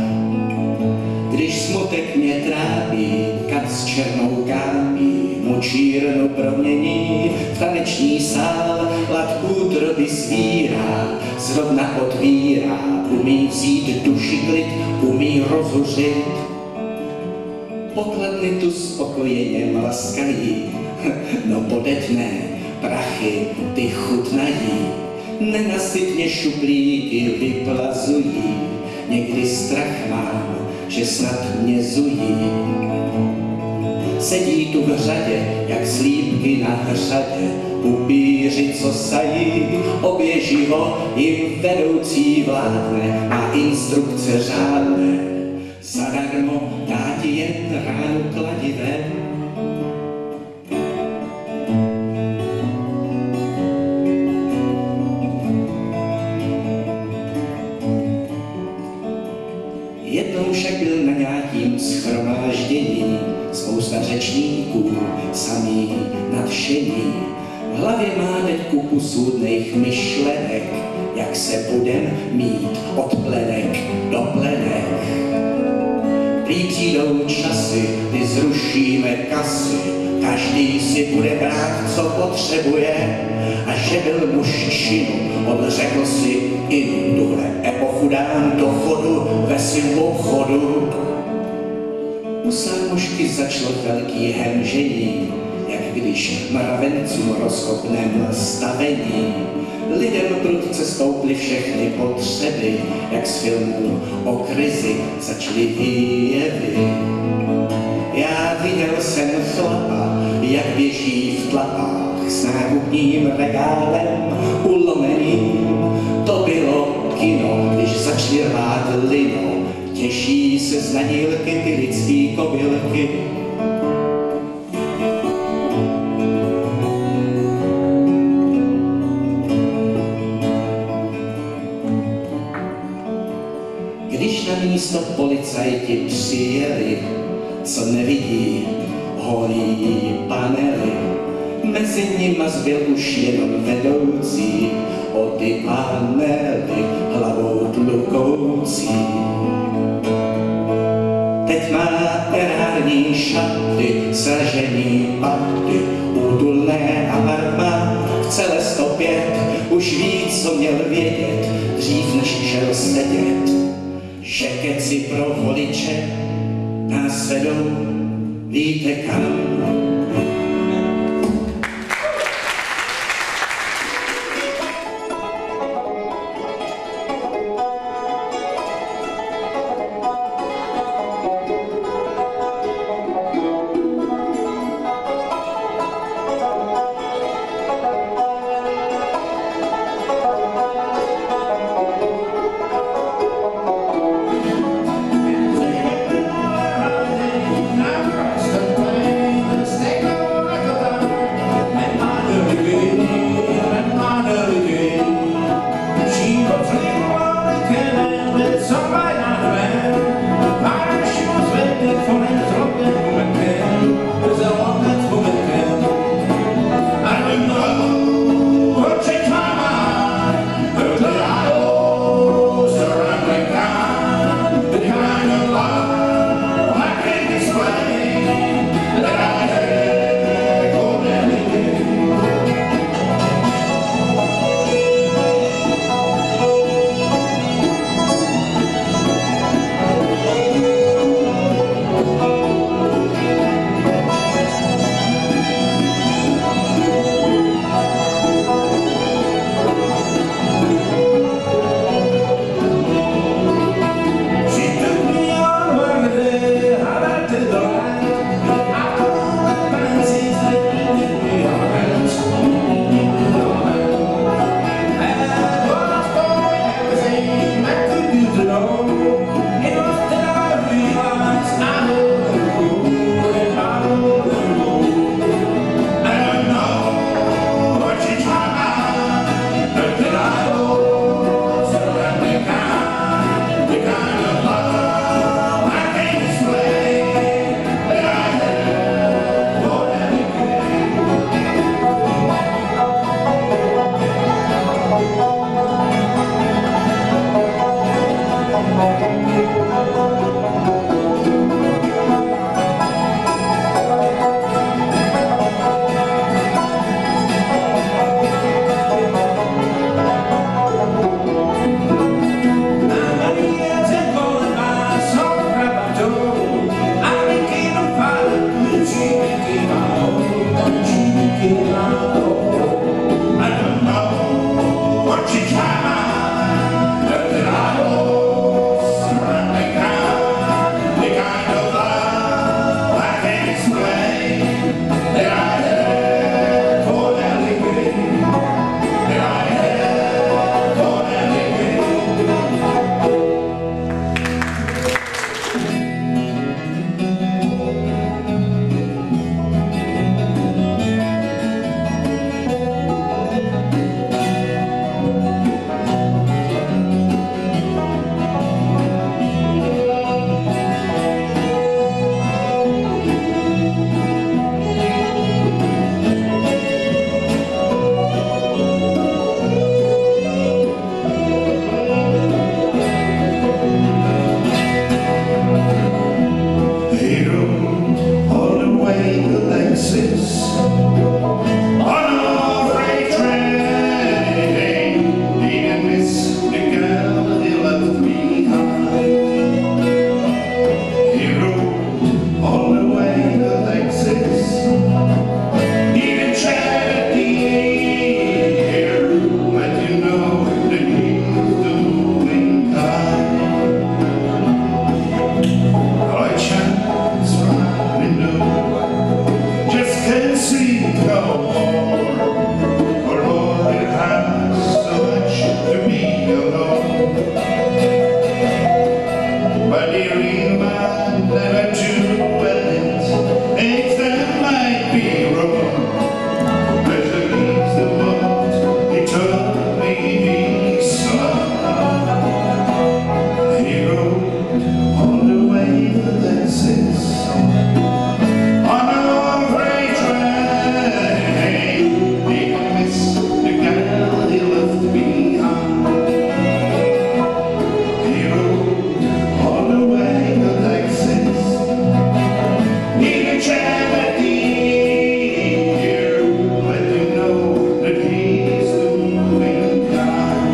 Když smutek mě trápí, kad s černou kápí, mu čírnu promění, v taneční sál hlad útroby svírá, zrovna otvírá, umí vzít duši klid, umí rozhořit. Pokladny tu spokojeně mlaskají, no podetné prachy ty chutnají, nenasytně šuplíky vyplazují, někdy strach mám, že snad mě zují. Sedí tu v řadě, jak slípky na hřadě, upíři, co sají, oběživo jim vedoucí vládne, má instrukce řádné, zadarmo dá ti jen ránu kladivem. Jednou však byl na nějakým shromáždění, spousta řečníků, samý nadšení. V hlavě má teď kupu soudných myšlenek, jak se budem mít od plenek do plenek. Prý přijdou časy, kdy zrušíme kasy, každý si bude brát, co potřebuje, a že byl muž činu, odřekl si i tuhle epochu dám do chodu ve svým obchodu. U sámošky začalo velký hemžení, jak když mravencům rozkopnem stavení. Lidem prudce stouply všechny potřeby, jak z filmů o krizi začaly výjevy. Já viděl jsem chlapa, jak běží v tlapách s nákupním regálem ulomeným. To bylo kino, když začali rvát lino, těší se z nadílky ty lidský kobylky. Když na místo policajti přijeli, co nevidí, holí panely, mezi nima zbyl už jenom vedoucí, o ty panely hlavou tlukoucí. Teď má erární šaty, sražený paty, útulné apartmán v celé 105, už ví, co měl vědět, dřív než šel sedět. Že keci pro voliče nás vedou, víte kam. seems no more, or Lord, it has so much to be alone. But dear, you might never do it, things that might be wrong. As it leaves the world, he told me he saw. He rode all the way to Texas on a long freight train. He can miss the girl he left behind. He rode all the way to Texas. Need a charity here, let him know that he's the moving kind.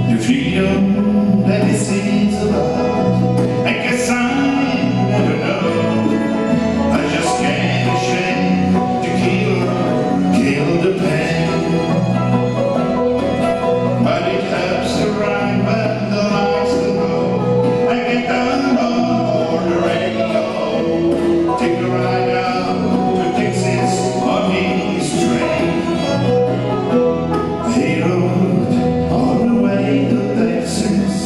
The freedom that he sings about, I guess I never know. I just can't ashamed to kill the pain. But it helps to rhyme when the lights go low. I get down on the radio, take a ride out to Texas on his train. He rode all the way to Texas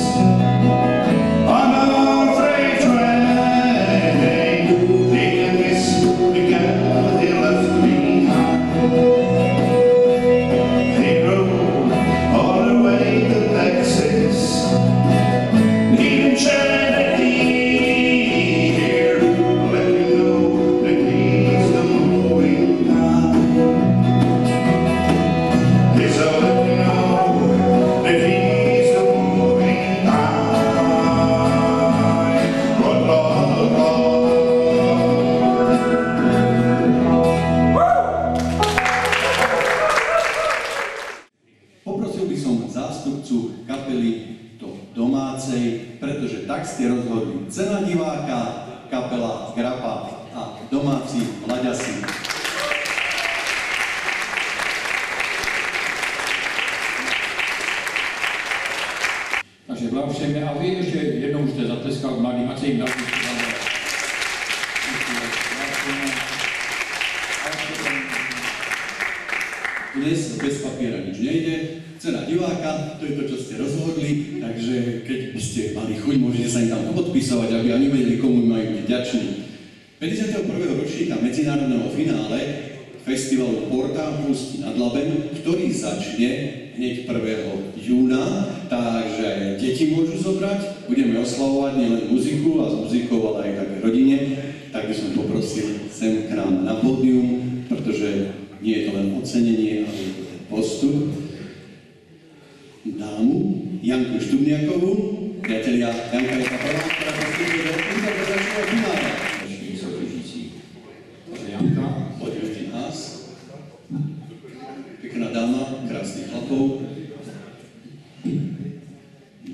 on a long freight train. They can miss the girl he left behind. He rode all the way to Texas, needing charity here, let me know that he's the moving kind. He's a let me know that he's the moving kind. Lord, Lord, Lord. Poprosil by som zástupcu kapely do domácej, pretože tak ste rozhodli. Cena diváka, kapela Grapa a domáci mlaďasi. Takže blahopřejeme a vy ještě jednou můžete zatleskat mladým, ať se jim dá. Dnes bez papiera nič nejde, cena diváka, to je to, čo ste rozhodli, takže keď by ste mali chuť, môžete sa im tam podpisovať, aby oni vedeli, komu majú byť vďační. 51. ročníka medzinárodného finále festivalu Porta Ústí nad Labem, ktorý začne hneď 1. júna, takže deti môžu zobrať, budeme oslavovať nielen muziku a s muzikou, ale aj také rodine, tak by som poprosil sem k nám na pódium, pretože nie je to len ocenenie, ale je to ten postup. Dámu Janku Štubniakovú, priatelia, Janka je tá prvá, ktorá postupuje do interpretačného finále. Dnešní soutěžící. Takže Janka. Poď medzi nás. Pekná dáma, krásnych chlapov.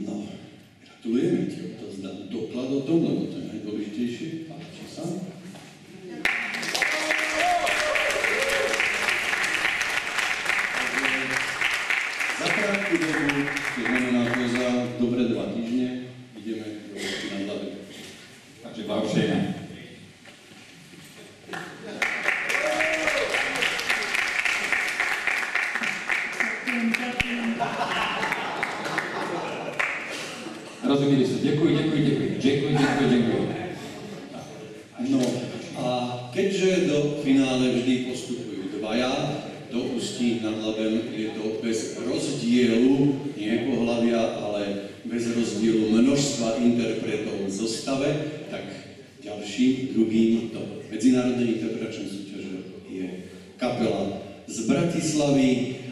No, gratulujeme ti, odovzdám doklad o tom, lebo to je najdôležitejšie. Páči sa. Za krátku dobu, to znamená to za dobre 2 týždne, ideme do Ústí nad Labem. Takže blahopřejeme. Rozuměli jste, děkuji. No a keďže do finále vždy postupujú dvaja, do Ústí nad Labem je to bez rozdielu, nie pohlavia, ale bez rozdielu množstva interpretov v zostave, tak ďalším, druhým do medzinárodnej interpretačnej súťaže je kapela z Bratislavy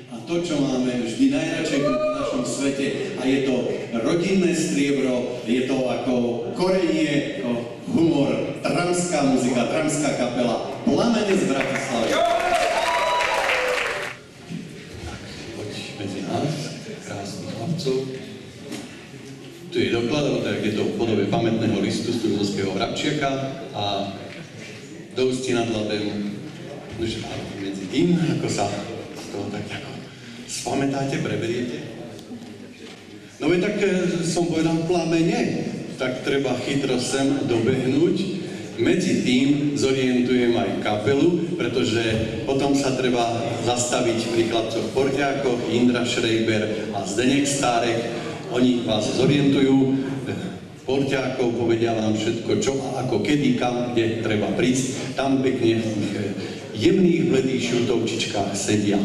a to, čo máme vždy najradšej v našom svete, a je to rodinné striebro, je to ako korenie, ako humor, tramská muzika, tramská kapela Plamene z Bratislavy. máme pamätného listu z Turzovského Vrabčiaka a do Ústí nad Labem, medzi tým, ako sa z toho tak ako spamätáte, preberiete. No veď tak som povedal plamene, tak treba chytro sem dobehnúť. Medzi tým zorientujem aj kapelu, pretože potom sa treba zastaviť pri chlapcoch Porťákoch, Indra Šrejber a Zdeněk Stárek. Oni vás zorientujú, Porťákov povedia vám všetko, čo a ako, kedy, kam, kde treba prísť. Tam pekne v tých jemných, bledých šutovčičkách sedia.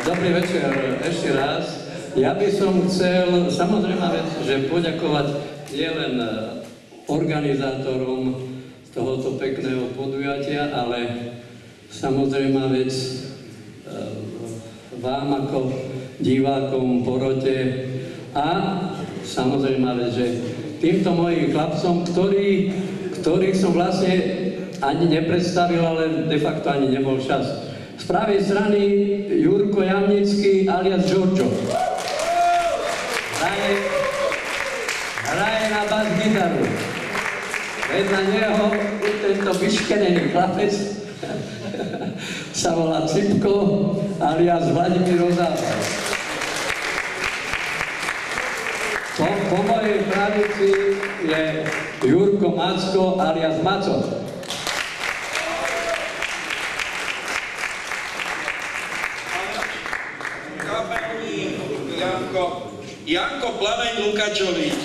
Dobrý večer ešte raz. Ja by som chcel, samozrejme vec, že poďakovať nielen organizátorom z tohoto pekného podujatia, ale samozrejme vec vám ako divákom, porote a samozrejme vec, že týmto mojim chlapcom, ktorých som vlastne ani nepredstavil, ale de facto ani nebol čas. Z pravej strany Jurko Jamnický alias Giorgio. Hraje na bas-gitaru. Vedľa neho tento vyškenený chlapec sa volá Cipko alias Vladimír Rozával. Po mojej pravici je Jurko Macko alias Maco. Janko Plameň Lukačovič.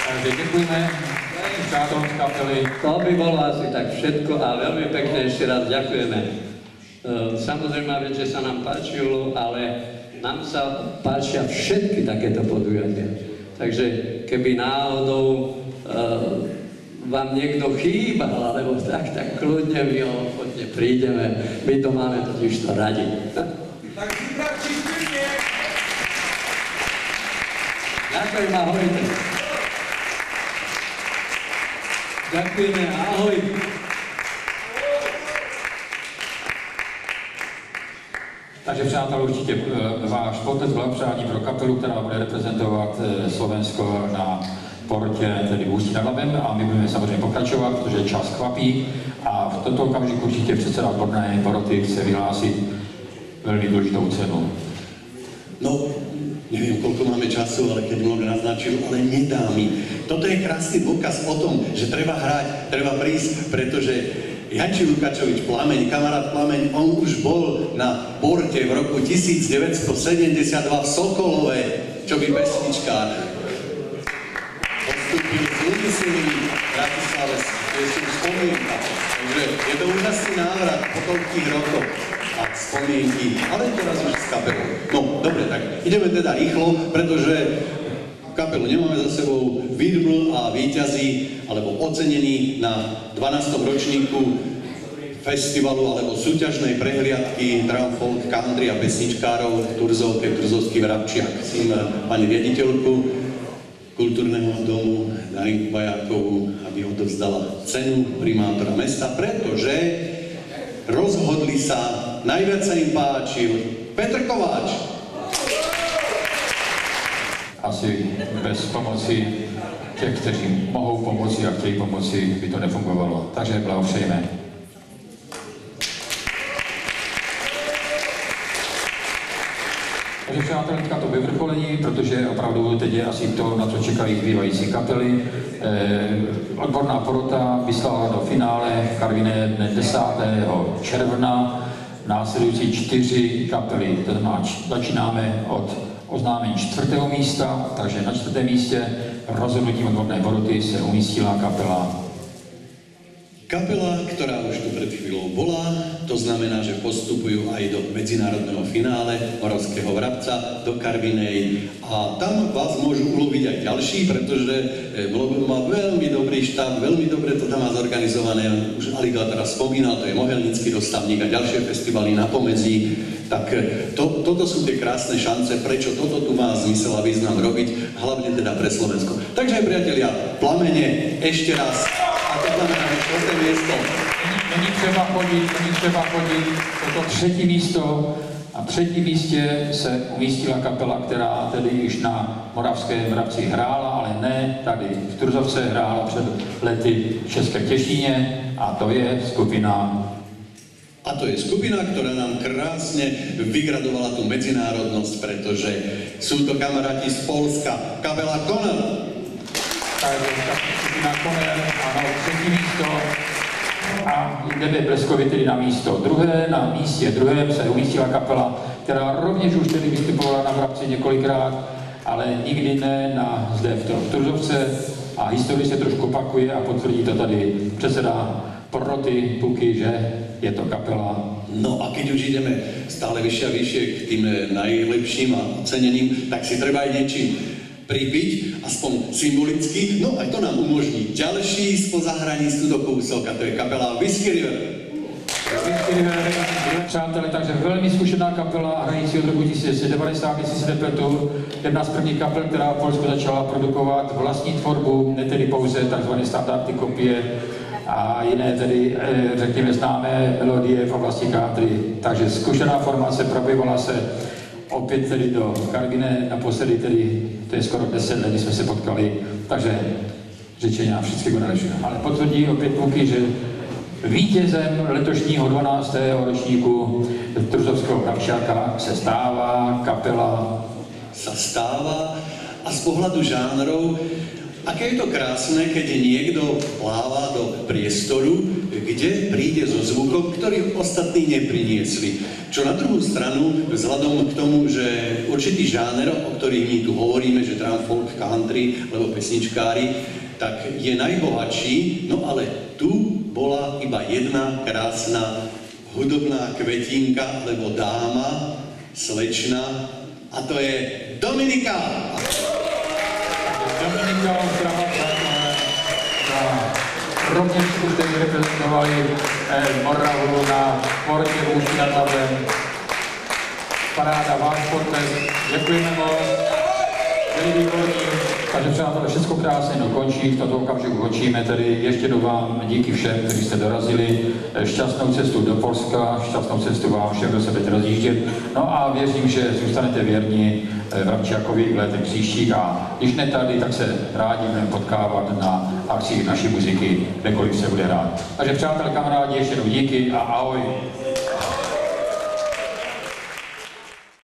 Takže ďakujeme přátelom z kapely. To by bolo asi tak všetko a veľmi pekne ešte raz ďakujeme. Samozrejme, viem, že sa nám páčilo, ale nám sa páčia všetky takéto podujatia. Takže keby náhodou vám niekto chýbal, alebo tak kľudne my ochotne prídeme. My to máme totiž to radi. Tak si pravčí skrynie. Ďakujem, ahojte. Ďakujeme, ahoj. Takže přátel, určitě váš potec blahopřání pro kapelu, která bude reprezentovat Slovensko na portě, tedy v Ústí nad Labem, a my budeme samozřejmě pokračovat, protože čas kvapí a v tomto okamžiku určitě předseda odborné poroty chce vyhlásit veľmi dôležitou cenu. No, neviem, koľko máme času, ale keď mnoho naznačil, ale nedá mi. Toto je krásny dôkaz o tom, že treba hrať, treba prísť, pretože Janči Lukačovič Plameň, kamarát Plameň, on už bol na porte v roku 1972 v Sokolove, čo by pesničkár. Postupil z Ludisilí v Bratislave, to je spomienka. Takže je to úžasný návrat po toľkých rokoch a spomienky, ale teraz už s kapelou. No, dobre, tak ideme teda rýchlo, pretože kapelu nemáme za sebou, Vidbl a víťazi, alebo ocenení na 12. ročníku festivalu alebo súťažnej prehliadky Drum Folk Country a pesničkárov v Turzovke, Turzovský Vrabčiak. Prosím pani riaditeľku kultúrneho domu Darinku Bajákovú, aby odovzdala cenu primátora mesta, pretože rozhodli sa, najviac sa im páčil Petr Kováč. Asi bez pomoci těch, kteří mohou pomoci a chtějí pomoci, by to nefungovalo. Takže blahopřejeme. Takže přátelé, to vyvrcholení, protože opravdu teď je asi to, na co čekají zbývající kapely. Odborná porota vyslala do finále v Karviné dne 10. června následující 4 kapely. To znamená, začínáme od oznámení 4. místa, takže na 4. místě rozhodnutím odborné poroty se umístila kapela. Kapela, ktorá už tu pred chvíľou bola, to znamená, že postupujú aj do medzinárodného finále Moravského Vrabca, do Karvinej. A tam vás môžu uloviť aj ďalší, pretože Mlobin má veľmi dobrý štáb, veľmi dobre to tam má zorganizované. Už Aligátora spomínal, to je Mohelnický dostavník a ďalšie festivaly na pomedzi. Tak toto sú tie krásne šance, prečo toto tu má zmysel a význam robiť, hlavne teda pre Slovensko. Takže priatelia, Plamene, ešte raz. A znamená, že 4. miesto. Není třeba chodit, toto 3. místo. Na 3. místě se umístila kapela, která tedy již na Moravském Vrabci hrála, ale ne tady v Turzovce, hrála před lety v České Těšíně a to je skupina. A to je skupina, ktorá nám krásne vygradovala tú medzinárodnosť, pretože sú to kamaráti z Polska, kapela Konel. Takže skupina Konel, ano, 3. místo. A jdeme Bleskovi tedy na místo druhé. Na místě druhém se umístila kapela, která rovněž už tedy vystupovala na Vrabci několikrát, ale nikdy ne zde v Turzovce. A historie se trošku opakuje a potvrdí to tady předseda poroty Puky, že je to kapela. No a keď už ideme stále vyššie a vyššie k tým najlepším a oceneným, tak si treba aj niečím pribiť, aspoň symbolicky, no aj to nám umožní ďalší spoza hraníc tuto kousok, a to je kapela Whisky River. Whisky River, přátelé, takže velmi zkušená kapela, hrající od roku 1990, jestli se nepletu, jedna z prvních kapel, která v Polsku začala produkovat vlastní tvorbu, ne tedy pouze tzv. Standardy, kopie a jiné tedy, řekněme, známé melodie v oblasti country. Takže zkušená formace, probývala se opět tedy do Karviné, naposledy tedy, to je skoro 10 let, kdy jsme se potkali, takže řečení a všechno nejlepšího. Ale potvrdí opět Puky, že vítězem letošního 12. ročníku Turzovského Vrabčáka se stává kapela. A z pohľadu žánrov, aké je to krásne, keď niekto pláva do priestoru, kde príde so zvukom, ktorý ostatní nepriniesli. Čo na druhú stranu, vzhľadom k tomu, že určitý žáner, o ktorých my tu hovoríme, že drum, folk, country, alebo pesničkári, tak je najbohatší, no ale tu bola iba jedna krásna hudobná kvetinka, alebo dáma, slečna, a to je Dominika! Dominika, rovněž už teď reprezentovali Moravu na Portě v Ústí nad Labem. Paráda, váš potles, děkujeme moc, byli výborní. Takže přátelé, všechno krásně končí, v tomto okamžiku končíme, tedy ještě jednou vám díky všem, kteří jste dorazili, šťastnou cestu do Polska, šťastnou cestu vám všem, kdo se teď rozjíždět. No a věřím, že zůstanete věrní Vrabčákovi v letech příštích a když ne tady, tak se rádi budeme potkávat na akcích naší muziky, kdekoliv se bude hrát. Takže přátelé, kamarádi, ještě jednou díky a ahoj.